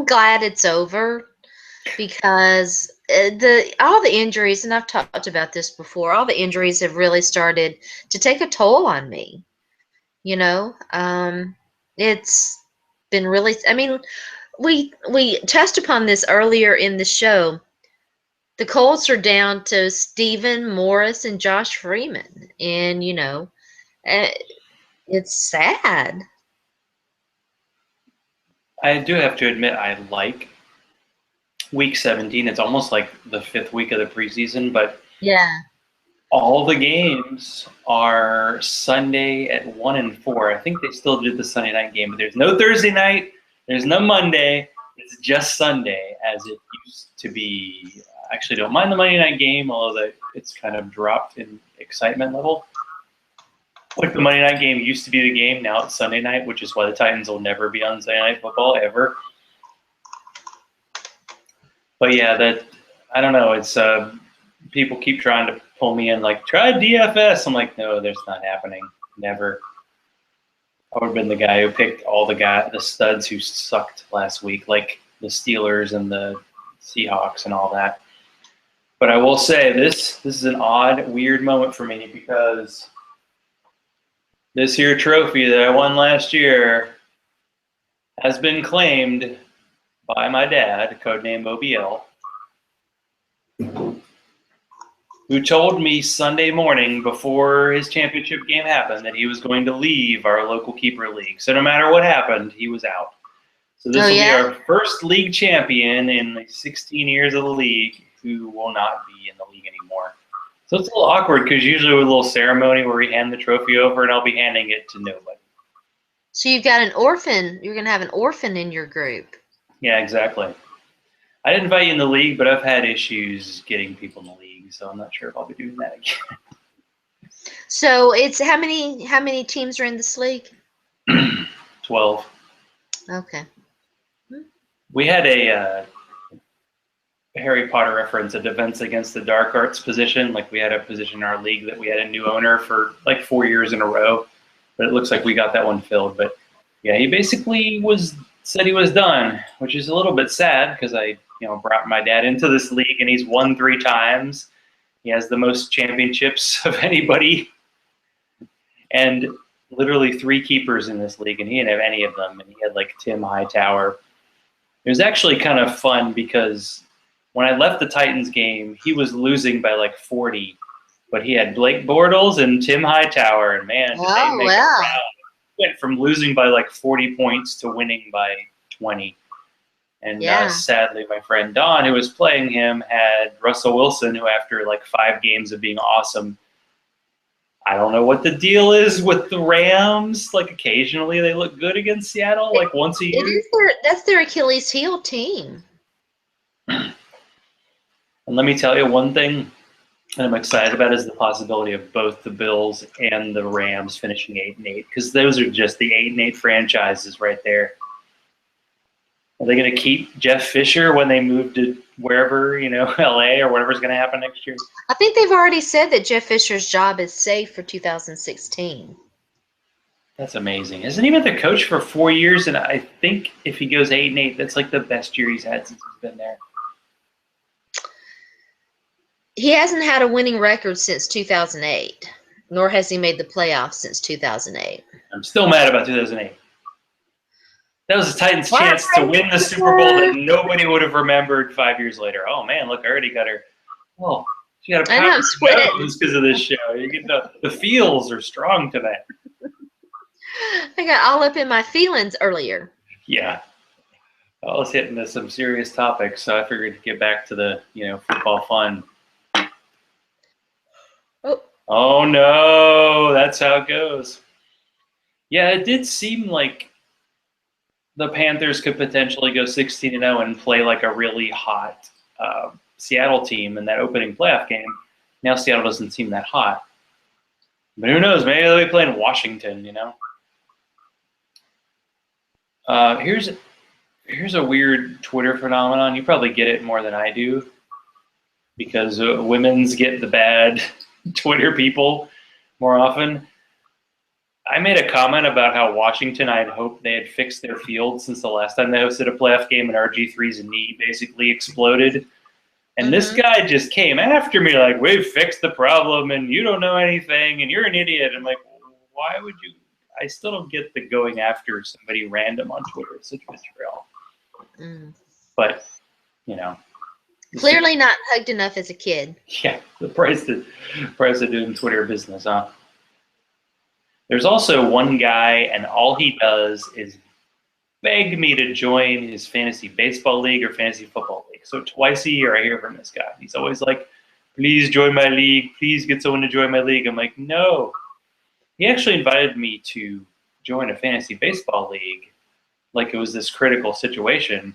B: glad it's over because all the injuries, and I've talked about this before, all the injuries have really started to take a toll on me. It's been really, I mean, we touched upon this earlier in the show. The Colts are down to Stephen Morris and Josh Freeman, and it's sad.
A: I do have to admit I like week 17. It's almost like the 5th week of the preseason, but
B: yeah,
A: all the games are Sunday at 1 and 4. I think they still did the Sunday night game, but there's no Thursday night. There's no Monday. It's just Sunday, as it used to be I actually don't mind the Monday night game, although it's kind of dropped in excitement level. Like the Monday night game used to be the game, now it's Sunday night, which is why the Titans will never be on Sunday Night Football ever. But yeah, I don't know. It's people keep trying to pull me in, like, try DFS. I'm like, no, that's not happening. Never. I would have been the guy who picked all the studs who sucked last week, like the Steelers and the Seahawks and all that. But I will say this is an odd, weird moment for me because this here trophy that I won last year has been claimed by my dad, codename OBL, who told me Sunday morning before his championship game happened that he was going to leave our local keeper league. So no matter what happened, he was out. So this will be our first league champion in the 16 years of the league who will not be in the league anymore. So it's a little awkward because usually with a little ceremony where we hand the trophy over and I'll be handing it to nobody.
B: So you've got an orphan. You're going to have an orphan in your group.
A: Yeah, exactly. I didn't invite you in the league, but I've had issues getting people in the league, so I'm not sure if I'll be doing that again.
B: So it's how many teams are in this league?
A: 12.
B: Okay.
A: We had a Harry Potter reference, a Defense Against the Dark Arts position. Like we had a position in our league that we had a new owner for like 4 years in a row, but it looks like we got that one filled. But yeah, he basically said he was done, which is a little bit sad because I brought my dad into this league and he's won 3 times. He has the most championships of anybody and literally 3 keepers in this league, and he didn't have any of them. And he had like Tim Hightower. It was actually kind of fun because when I left the Titans game, he was losing by like 40, but he had Blake Bortles and Tim Hightower, and man, did they make it proud. He went from losing by like 40 points to winning by 20. And sadly, my friend Don, who was playing him, had Russell Wilson, who after like 5 games of being awesome, I don't know what the deal is with the Rams. Like occasionally they look good against Seattle, like once a year.
B: That's their Achilles heel team.
A: And let me tell you one thing that I'm excited about is the possibility of both the Bills and the Rams finishing 8-8, because those are just the 8-8 franchises right there. Are they going to keep Jeff Fisher when they move to wherever, LA or whatever's going to happen next year?
B: I think they've already said that Jeff Fisher's job is safe for 2016.
A: That's amazing. Hasn't he been the coach for 4 years? And I think if he goes 8-8, that's like the best year he's had since he's been there.
B: He hasn't had a winning record since 2008, nor has he made the playoffs since 2008.
A: I'm still mad about 2008. That was the Titans' chance to win the Super Bowl that nobody would have remembered 5 years later. Oh, man, look, I already got her. Oh, she got a power nose because of this show. You get the feels are strong today.
B: I got all up in my feelings earlier.
A: Yeah. I was hitting to some serious topics, so I figured to get back to the, football fun. Oh, no, that's how it goes. Yeah, it did seem like the Panthers could potentially go 16-0 and play like a really hot Seattle team in that opening playoff game. Now Seattle doesn't seem that hot. But who knows? Maybe they'll be playing Washington, Here's a weird Twitter phenomenon. You probably get it more than I do because women's get the bad Twitter people more often. I made a comment about how Washington, I had hoped they had fixed their field since the last time they hosted a playoff game and RG3's knee basically exploded. And this guy just came after me like, we've fixed the problem and you don't know anything and you're an idiot. I'm like, why would you? I still don't get the going after somebody random on Twitter. It's such vitriol. But,
B: Clearly not hugged enough as a kid.
A: Yeah, the price of doing Twitter business, huh? There's also one guy, and all he does is beg me to join his fantasy baseball league or fantasy football league. So twice a year I hear from this guy. He's always like, please join my league. Please get someone to join my league. I'm like, no. He actually invited me to join a fantasy baseball league like it was this critical situation.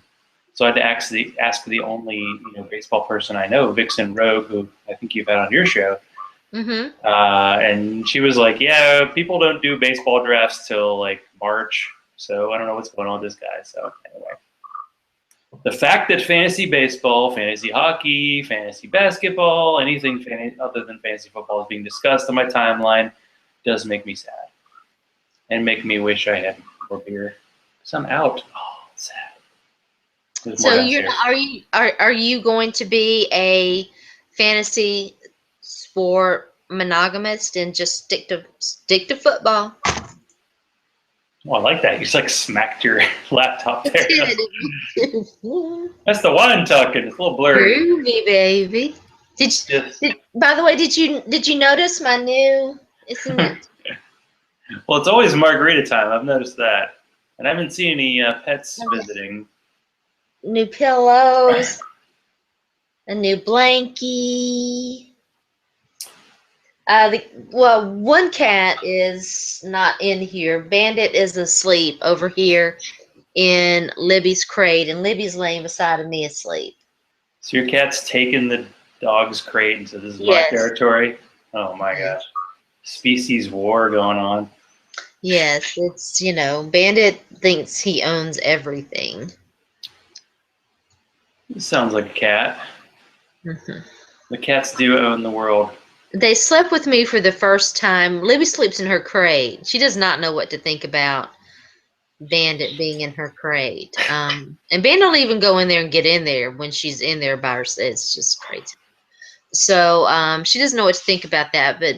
A: So I had to ask the only baseball person I know, Vixen Rogue, who I think you've had on your show.
B: Mm-hmm.
A: And she was like, "Yeah, people don't do baseball drafts till like March, so I don't know what's going on with this guy." So anyway, the fact that fantasy baseball, fantasy hockey, fantasy basketball, anything other than fantasy football is being discussed on my timeline does make me sad, and make me wish I had more beer. So I'm out. Oh, it's sad. There's more
B: So
A: downstairs.
B: are you going to be a fantasy sport monogamist and just stick to football?
A: Oh, I like that. You just like smacked your laptop there.
B: Groovy,
A: That's the one talking. It's a little blurry.
B: baby. By the way, did you notice my new? Isn't it
A: Well, it's always margarita time. I've noticed that, and I haven't seen any pets visiting.
B: new pillows, a new blankie? One cat is not in here. Bandit is asleep over here in Libby's crate, and Libby's laying beside of me asleep.
A: So your cat's taken the dog's crate into this is my
B: Yes.
A: territory. Oh my gosh, species war going on.
B: Yes, it's Bandit thinks he owns everything.
A: This sounds like a cat.
B: Mhm.
A: The cats do own the world.
B: They slept with me for the first time. Libby sleeps in her crate. She does not know what to think about Bandit being in her crate. And Bandit will even go in there and get in there when she's in there by herself. It's just crazy. So she doesn't know what to think about that. But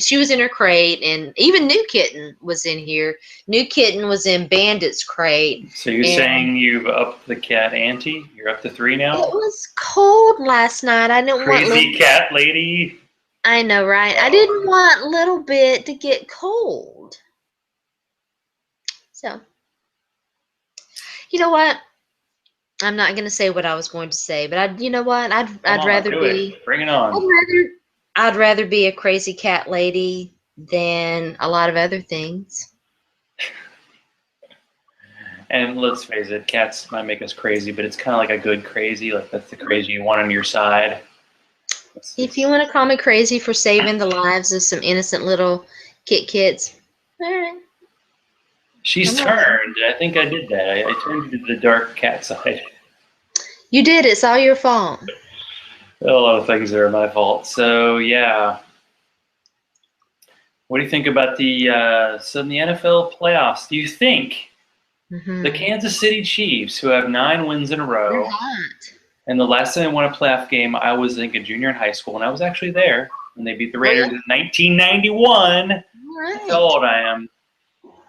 B: she was in her crate, and even New Kitten was in here. New Kitten was in Bandit's crate.
A: So you're saying you've upped the cat ante? You're up to 3 now?
B: It was cold last night. I didn't want
A: Crazy cat lady.
B: I know, right? I didn't want Little Bit to get cold. So, you know what? I'm not going to say what I was going to say, but you know what? I'd rather be.
A: Bring it on.
B: I'd rather be a crazy cat lady than a lot of other things.
A: And let's face it, cats might make us crazy, but it's kind of like a good crazy. Like that's the crazy you want on your side.
B: If you want to call me crazy for saving the lives of some innocent little kits, all right.
A: She's turned. I think I did that. I turned to the dark cat side.
B: You did. It's all your fault.
A: A lot of things that are my fault. So yeah. What do you think about the in the NFL playoffs? Do you think the Kansas City Chiefs, who have 9 wins in a row, and the last time they won a playoff game, I was a junior in high school, and I was actually there when they beat the Raiders in 1991. Right. That's how old I am.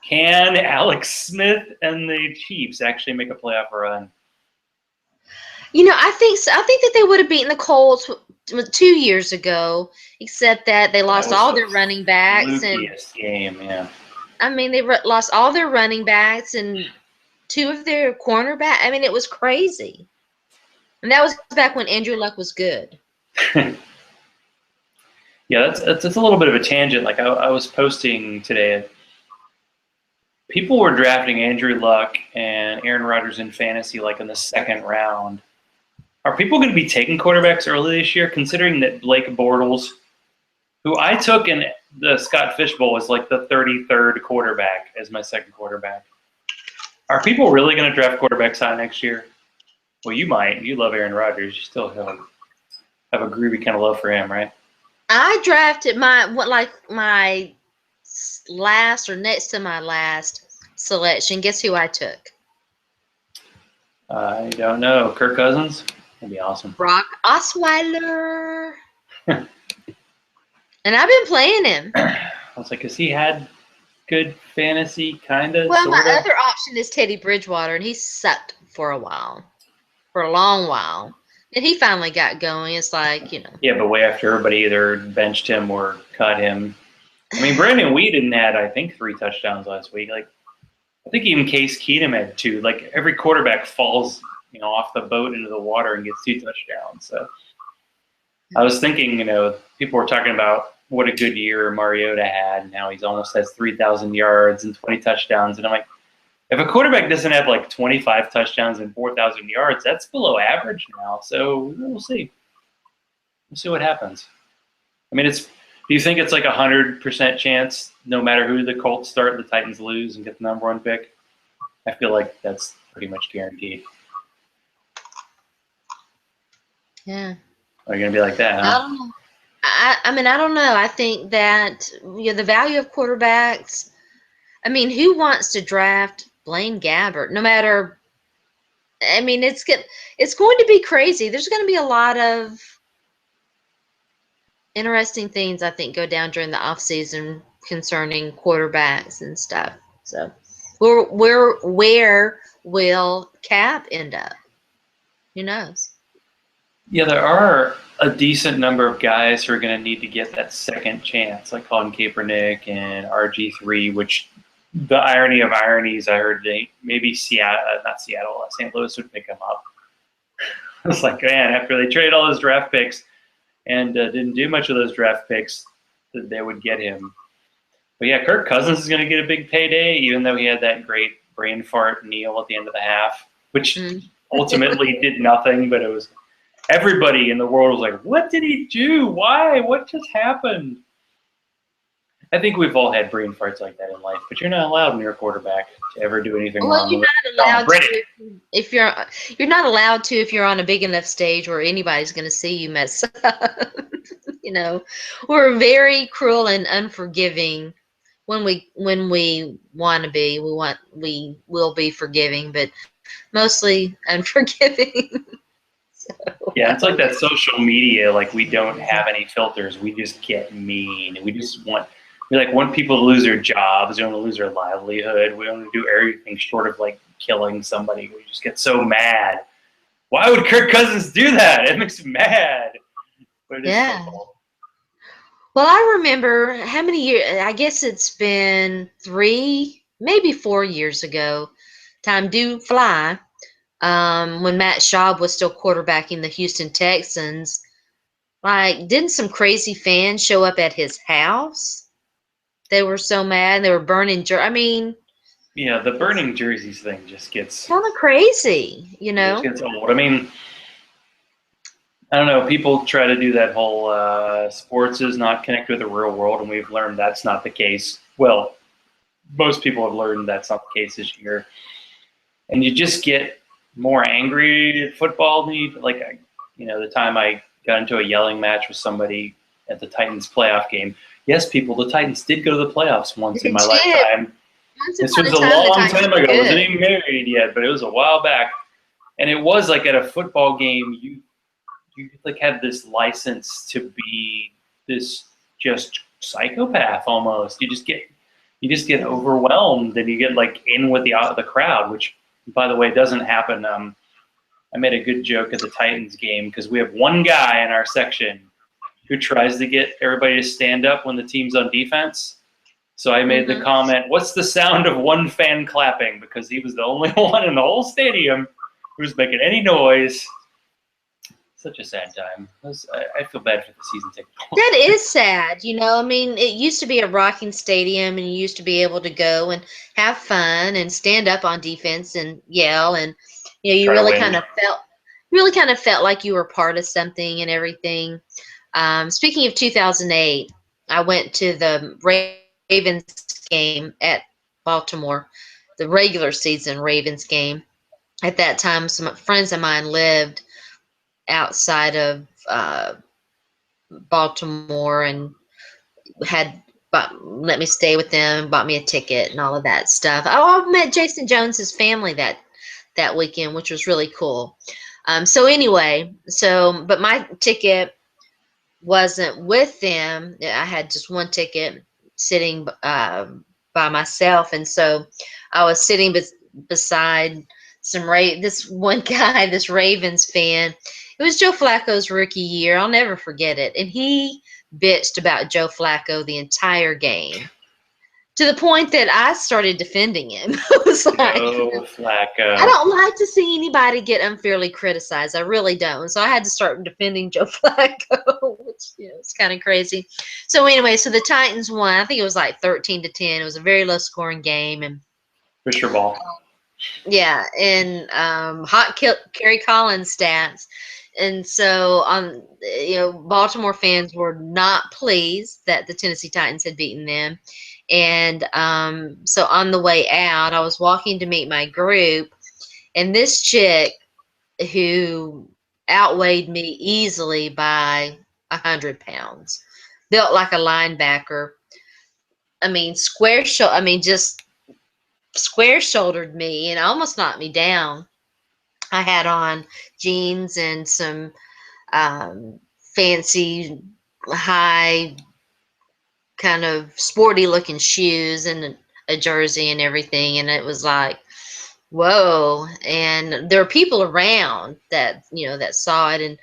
A: Can Alex Smith and the Chiefs actually make a playoff run?
B: I think so. I think that they would have beaten the Colts 2 years ago, except that they lost all their running backs.
A: Game, yeah.
B: I mean, they lost all their running backs and 2 of their cornerbacks. I mean, it was crazy. And that was back when Andrew Luck was good.
A: Yeah, that's a little bit of a tangent. Like I was posting today. People were drafting Andrew Luck and Aaron Rodgers in fantasy like in the 2nd round. Are people going to be taking quarterbacks early this year, considering that Blake Bortles, who I took in the Scott Fish Bowl, is like the 33rd quarterback as my 2nd quarterback? Are people really going to draft quarterbacks high next year? Well, you might. You love Aaron Rodgers. You still have a groovy kind of love for him, right?
B: I drafted my last or next to my last selection. Guess who I took?
A: I don't know. Kirk Cousins? That'd be awesome.
B: Brock Osweiler. And I've been playing him.
A: I was like, has he had good fantasy, kind of?
B: Well, my other option is Teddy Bridgewater, and he sucked for a while. For a long while. And he finally got going. It's like,
A: Yeah, but way after everybody either benched him or cut him. I mean, Brandon Whedon had, I think, 3 touchdowns last week. Like, I think even Case Keenum had 2. Like, every quarterback falls, off the boat into the water and gets 2 touchdowns. So I was thinking, people were talking about what a good year Mariota had. Now he's almost has 3,000 yards and 20 touchdowns. And I'm like, If a quarterback doesn't have like 25 touchdowns and 4,000 yards, that's below average now. So we'll see. We'll see what happens. I mean, do you think it's like 100% chance no matter who the Colts start, the Titans lose and get the number 1 pick? I feel like that's pretty much guaranteed.
B: Yeah.
A: Are you going to be like that, huh?
B: I don't know. I mean, I don't know. I think that the value of quarterbacks, I mean, who wants to draft Blaine Gabbert? No matter, I mean, it's going to be crazy. There's going to be a lot of interesting things, I think, go down during the offseason concerning quarterbacks and stuff. So where will Cap end up? Who knows?
A: Yeah, there are a decent number of guys who are going to need to get that second chance, like Colin Kaepernick and RG3, which the irony of ironies, I heard maybe St. Louis would pick him up. It's like, man, after they traded all those draft picks and didn't do much of those draft picks, that they would get him. But yeah, Kirk Cousins is going to get a big payday, even though he had that great brain fart kneel at the end of the half, which ultimately did nothing, but it was everybody in the world was like, what did he do? Why? What just happened? I think we've all had brain farts like that in life, but you're not allowed when you're a quarterback to ever do anything wrong.
B: You're not allowed to if you're not allowed to if you're on a big enough stage where anybody's going to see you mess up. We're very cruel and unforgiving when we want to be. We will be forgiving, but mostly unforgiving.
A: Yeah, it's like that social media. Like, we don't have any filters. We just get mean. We just want people to lose their jobs. We want to lose their livelihood. We want to do everything short of like killing somebody. We just get so mad. Why would Kirk Cousins do that? It makes me mad. But it is football.
B: Well, I remember how many years. I guess it's been 3, maybe 4 years ago. Time do fly. When Matt Schaub was still quarterbacking the Houston Texans, like, didn't some crazy fans show up at his house? They were so mad. They were burning I mean,
A: yeah, the burning jerseys thing just gets
B: kind of crazy,
A: It gets old. I mean, I don't know. People try to do that whole sports is not connected with the real world, and we've learned that's not the case. Well, most people have learned that's not the case this year. And you just get more angry at football than the time I got into a yelling match with somebody at the Titans playoff game. Yes, people, the Titans did go to the playoffs once in my lifetime. This was a long time ago. I wasn't even married yet, but it was a while back. And it was like at a football game, you like had this license to be this just psychopath almost. You just get overwhelmed, and you get like in with the crowd, which, by the way, doesn't happen. I made a good joke at the Titans game because we have one guy in our section who tries to get everybody to stand up when the team's on defense. So I made the comment, what's the sound of one fan clapping? Because he was the only one in the whole stadium who was making any noise. Such a sad time. I feel bad for the season ticket.
B: That is sad. I mean, it used to be a rocking stadium, and you used to be able to go and have fun and stand up on defense and yell, and you really kind of felt like you were part of something and everything. Speaking of 2008, I went to the Ravens game at Baltimore, the regular season Ravens game. At that time, some friends of mine lived outside of Baltimore and let me stay with them, bought me a ticket and all of that stuff. I met Jason Jones's family that weekend, which was really cool. But my ticket wasn't with them. I had just one ticket sitting by myself, and so I was sitting beside this one guy, this Ravens fan. It was Joe Flacco's rookie year. I'll never forget it. And he bitched about Joe Flacco the entire game, to the point that I started defending him. I was like,
A: Joe Flacco.
B: I don't like to see anybody get unfairly criticized. I really don't. So I had to start defending Joe Flacco, which it's kind of crazy. So anyway, the Titans won. I think it was like 13-10. It was a very low scoring game. And
A: Fisher ball.
B: Yeah, and Kerry Collins stats. And so Baltimore fans were not pleased that the Tennessee Titans had beaten them. And so on the way out, I was walking to meet my group, and this chick who outweighed me easily by 100 pounds, built like a linebacker. I mean, just square shouldered me and almost knocked me down. I had on jeans and some fancy, high, kind of sporty looking shoes and a jersey and everything. And it was like, whoa. And there were people around that, that saw it. And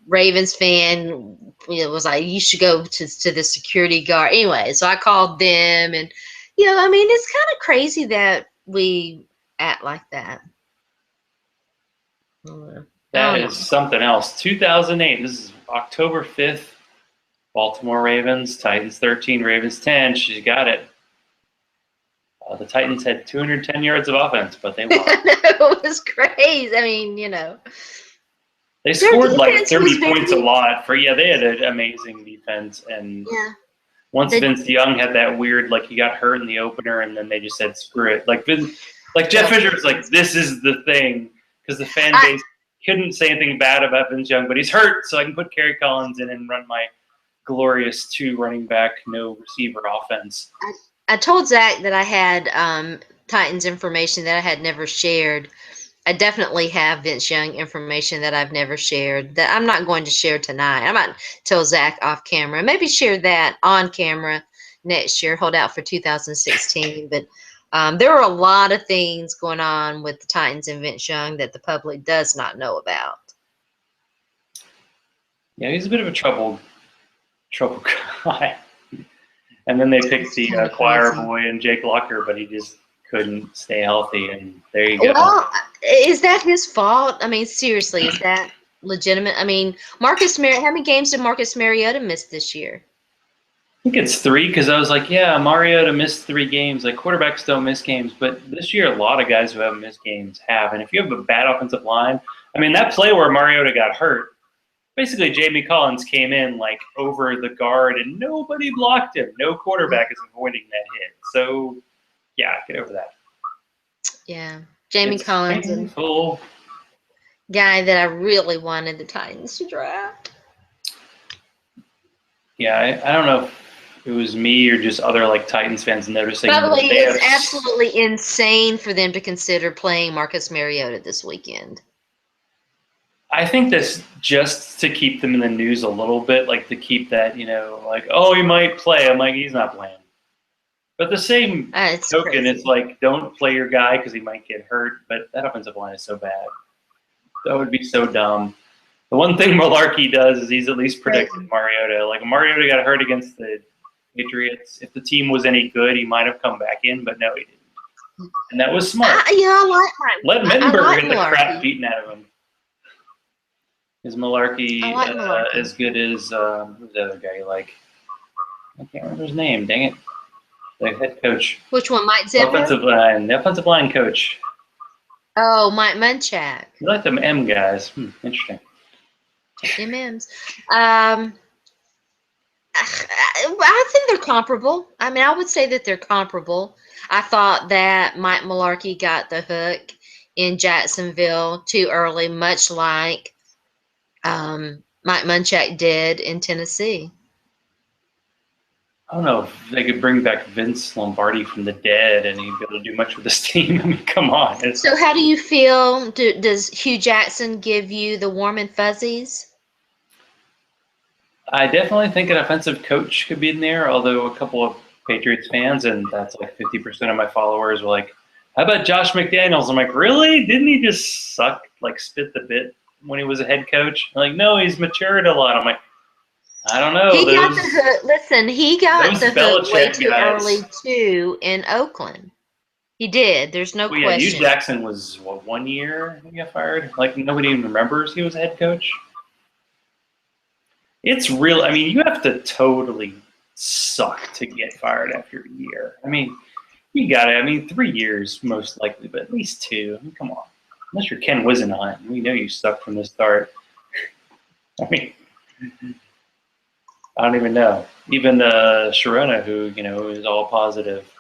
B: Ravens fan, was like, you should go to the security guard. Anyway, so I called them, and I mean, it's kind of crazy that we act like that.
A: That is something else. 2008. This is October 5th. Baltimore Ravens, Titans 13, Ravens 10. She got it. The Titans had 210 yards of offense, but they won.
B: It was crazy. I mean,
A: they scored like 30 points a lot. They had an amazing defense. And once Vince Young had that weird, like he got hurt in the opener, and then they just said, screw it. Like Jeff Fisher was like, this is the thing. Because the fan base couldn't say anything bad about Vince Young, but he's hurt, so I can put Kerry Collins in and run my glorious 2 running back, no receiver offense.
B: I told Zach that I had Titans information that I had never shared. I definitely have Vince Young information that I've never shared that I'm not going to share tonight. I might tell Zach off camera, maybe share that on camera next year, hold out for 2016. But there are a lot of things going on with the Titans and Vince Young that the public does not know about.
A: Yeah, he's a bit of a troubled guy. And then they picked the choir boy and Jake Locker, but he just couldn't stay healthy. And there you go.
B: Well, is that his fault? I mean, seriously, is that legitimate? I mean, how many games did Marcus Mariota miss this year?
A: I think it's 3, because I was like, yeah, Mariota missed 3 games. Like, quarterbacks don't miss games. But this year, a lot of guys who haven't missed games have. And if you have a bad offensive line, I mean, that play where Mariota got hurt, basically Jamie Collins came in like over the guard and nobody blocked him. No quarterback is avoiding that hit. So, yeah, get over that.
B: Yeah, Jamie Collins,
A: painful.
B: Guy that I really wanted the Titans to draft.
A: Yeah, I don't know if it was me or just other like Titans fans noticing.
B: By the way, it's absolutely insane for them to consider playing Marcus Mariota this weekend.
A: I think that's just to keep them in the news a little bit, like to keep that, like, oh, he might play. I'm like, he's not playing. But the same token, it's like, don't play your guy because he might get hurt. But that offensive line is so bad. That would be so dumb. The one thing Malarkey does is he's at least predicted Mariota. Like, Mariota got hurt against the Patriots. If the team was any good, he might have come back in, but no, he didn't. And that was smart.
B: I like
A: Let Mettenberger get the crap beaten out of him. Is Malarkey as good as who's the other guy? Like, I can't remember his name. Dang it. The head coach.
B: Which one, Mike Zimmer?
A: The offensive line coach.
B: Oh, Mike Munchak.
A: You like them M guys. Interesting.
B: MMs. I think they're comparable. I mean, I would say that they're comparable. I thought that Mike Malarkey got the hook in Jacksonville too early, much like Mike Munchak did in Tennessee.
A: I don't know if they could bring back Vince Lombardi from the dead and he'd be able to do much with this team. I mean, come on.
B: So how do you feel? Does Hugh Jackson give you the warm and fuzzies?
A: I definitely think an offensive coach could be in there, although a couple of Patriots fans, and that's like 50% of my followers, were like, how about Josh McDaniels? I'm like, really? Didn't he just suck, like spit the bit when he was a head coach? I'm like, no, he's matured a lot. I'm like, I don't know.
B: He got the hook. Listen, he got the hook way too early, too, in Oakland. He did. There's no question.
A: Hugh Jackson was, 1 year he got fired? Like, nobody even remembers he was a head coach? It's real. I mean, you have to totally suck to get fired after a year. I mean, You got it. I mean, 3 years most likely, but at least 2. I mean, come on. Unless you're Ken Wisenhunt, we know you suck from the start. I mean, I don't even know. Even Sharona, who is all positive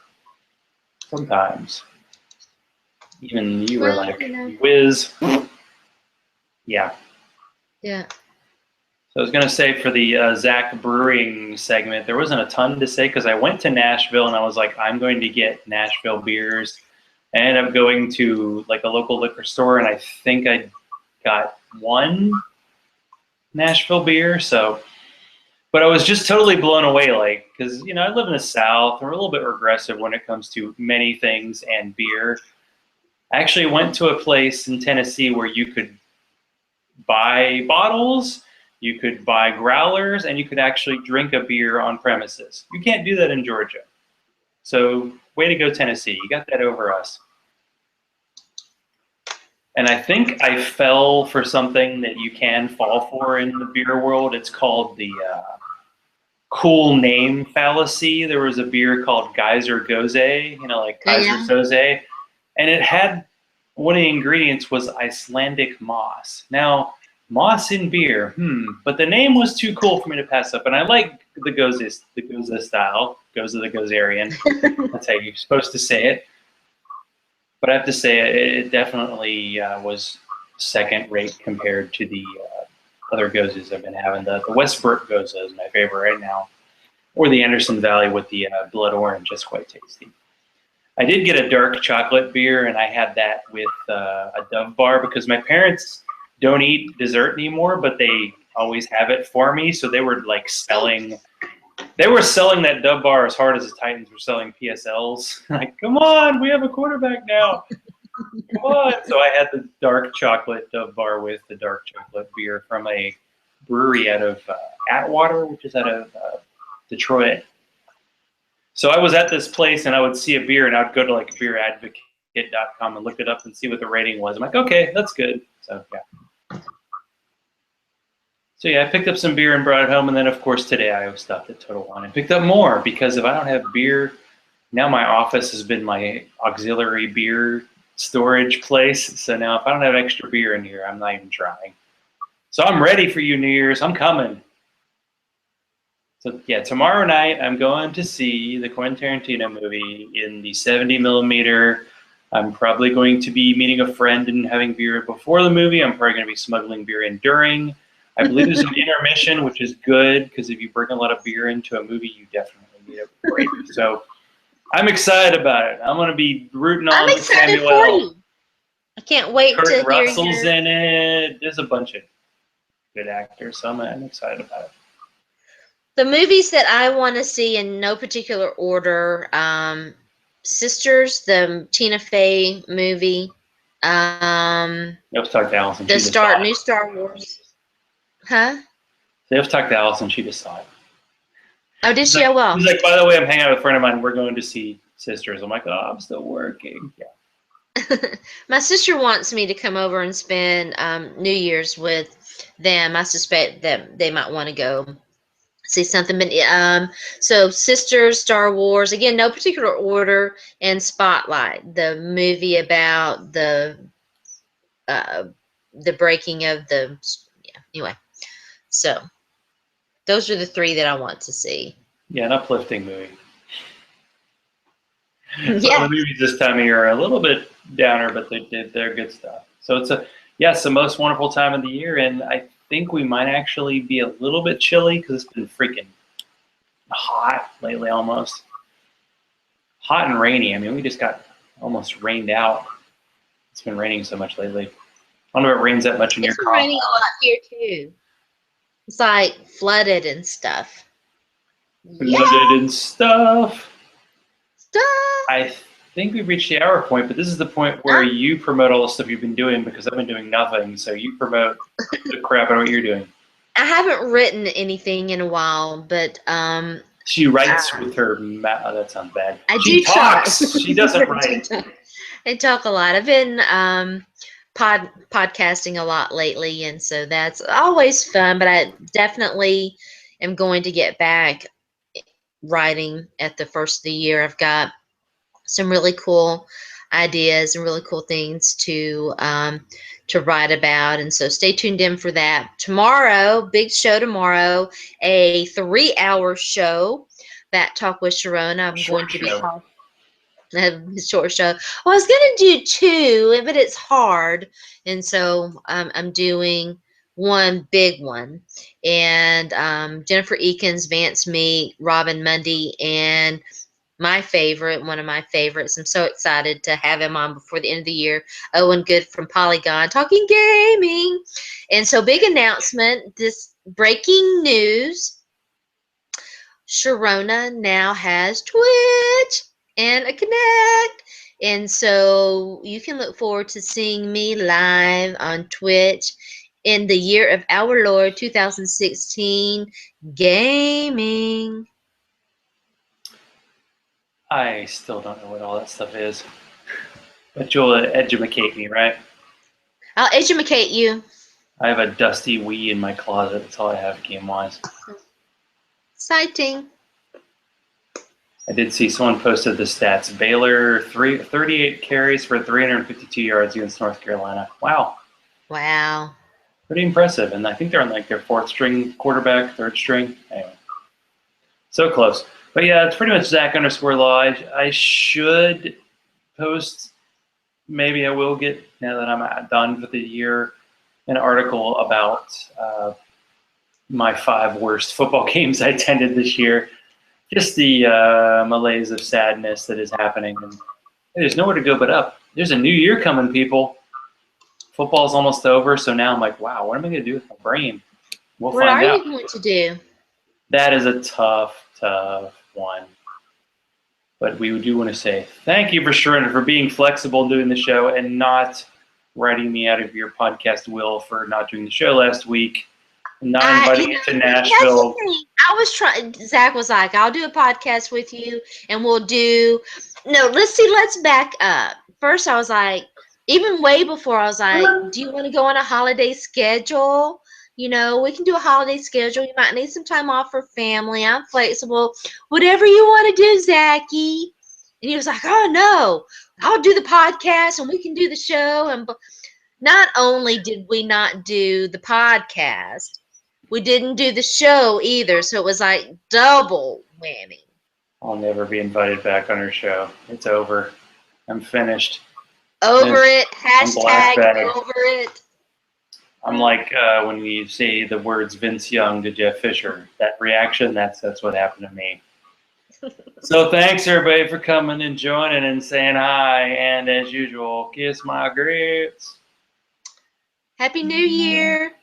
A: sometimes. Even you were like, whiz. Yeah.
B: Yeah.
A: So I was going to say for the Zach Brewing segment, there wasn't a ton to say because I went to Nashville and I was like, I'm going to get Nashville beers. I ended up going to like a local liquor store and I think I got 1 Nashville beer. So, but I was just totally blown away, like, because, I live in the South. We're a little bit regressive when it comes to many things and beer. I actually went to a place in Tennessee where you could buy bottles, you could buy growlers, and you could actually drink a beer on premises. You can't do that in Georgia. So way to go, Tennessee. You got that over us. And I think I fell for something that you can fall for in the beer world. It's called the cool name fallacy. There was a beer called Geyser Gose, like Kaiser Soze. And it had, one of the ingredients was Icelandic moss. Now, moss in beer, but the name was too cool for me to pass up. And I like the Gose style, Gose the Gozerian. That's how you're supposed to say it. But I have to say, it definitely was second rate compared to the other Gozes I've been having. The Westbrook Gose is my favorite right now. Or the Anderson Valley with the blood orange. That's quite tasty. I did get a dark chocolate beer, and I had that with a Dove bar because my parents don't eat dessert anymore, but they always have it for me. So they were like selling that Dove bar as hard as the Titans were selling PSLs. Like, come on, we have a quarterback now. Come on. So I had the dark chocolate Dove bar with the dark chocolate beer from a brewery out of Atwater, which is out of Detroit. So I was at this place and I would see a beer and I'd go to like beeradvocate.com and look it up and see what the rating was. I'm like, okay, that's good. So yeah, I picked up some beer and brought it home. And then of course today I stopped at Total Wine and picked up more because if I don't have beer, now my office has been my auxiliary beer storage place. So now if I don't have extra beer in here, I'm not even trying. So I'm ready for you, New Year's. I'm coming. So yeah, tomorrow night I'm going to see the Quentin Tarantino movie in the 70 millimeter. I'm probably going to be meeting a friend and having beer before the movie. I'm probably going to be smuggling beer in during. I believe there's an intermission, which is good because if you bring a lot of beer into a movie, you definitely need a break. So I'm excited about it. I'm going to be rooting on Samuel.
B: For you. I can't wait
A: Kurt
B: to hear
A: Russell's in it. There's a bunch of good actors, so I'm excited about it.
B: The movies that I want to see in no particular order, Sisters, the Tina Fey movie.
A: Let's talk to Allison.
B: New Star Wars. Huh?
A: Let's talk to Allison. She just saw it.
B: Oh, did she? Oh, well.
A: She's like, by the way, I'm hanging out with a friend of mine. We're going to see Sisters. I'm like, oh, I'm still working. Yeah.
B: My sister wants me to come over and spend New Year's with them. I suspect that they might want to go see something. But so Sisters, Star Wars, again, no particular order, and Spotlight, the movie about the breaking of the anyway. So those are the 3 that I want to see.
A: Yeah, an uplifting movie.
B: Yeah.
A: The movies this time of year are a little bit downer, but they're good stuff. So it's the most wonderful time of the year, and I think we might actually be a little bit chilly because it's been freaking hot lately, almost hot and rainy. I mean, we just got almost rained out. It's been raining so much lately. I don't know if it rains that much in your car.
B: It's raining a lot here too. It's like flooded and stuff.
A: Flooded and stuff. I think we've reached the hour point, but this is the point where you promote all the stuff you've been doing because I've been doing nothing. So you promote the crap out of what you're doing.
B: I haven't written anything in a while, but
A: she writes with her mouth. Oh, that sounds bad.
B: She
A: talks. She doesn't write.
B: I talk a lot. I've been podcasting a lot lately, and so that's always fun. But I definitely am going to get back writing at the first of the year. I've got some really cool ideas and really cool things to write about. And so stay tuned in for that. Tomorrow, big show tomorrow, a 3-hour show, That Talk with Sharona. I'm
A: Short
B: going to be
A: show.
B: talking. Short show. Well, I was going to do 2, but it's hard. And so I'm doing one big one. And Jennifer Eakins, Vance Meek, Robin Mundy, and my favorite, one of my favorites. I'm so excited to have him on before the end of the year. Owen Good from Polygon, talking gaming. And so big announcement, this breaking news. Sharona now has Twitch and a Connect. And so you can look forward to seeing me live on Twitch in the year of our Lord 2016 gaming.
A: I still don't know what all that stuff is. But you'll educate me, right?
B: I'll educate you.
A: I have a dusty Wii in my closet. That's all I have game-wise.
B: Exciting.
A: I did see someone posted the stats. Baylor, 38 carries for 352 yards against North Carolina. Wow.
B: Wow.
A: Pretty impressive. And I think they're on like their 4th-string quarterback, 3rd string. Anyway. So close. But yeah, it's pretty much Zach_Law. I should post, maybe I will get, now that I'm done for the year, an article about my 5 worst football games I attended this year. Just the malaise of sadness that is happening. And there's nowhere to go but up. There's a new year coming, people. Football's almost over, so now I'm like, wow, what am I going to do with my brain? We'll
B: What
A: find
B: are
A: out.
B: you going to do?
A: That is a tough one. But we do want to say thank you for Sharona for being flexible doing the show and not writing me out of your podcast will for not doing the show last week. Not inviting you to Nashville.
B: I was trying. Zach was like, "I'll do a podcast with you, and we'll do." No, let's back up. First, I was like, even way before, I was like, "Do you want to go on a holiday schedule? You know, we can do a holiday schedule. You might need some time off for family. I'm flexible. Whatever you want to do, Zachy." And he was like, "Oh no, I'll do the podcast, and we can do the show." And not only did we not do the podcast, we didn't do the show either, so it was like double whammy.
A: I'll never be invited back on her show. It's over. I'm finished.
B: Over it. Hashtag
A: I'm
B: over it.
A: I'm like when you say the words Vince Young to Jeff Fisher. That reaction, that's what happened to me. So thanks everybody for coming and joining and saying hi. And as usual, kiss my grits.
B: Happy New Year.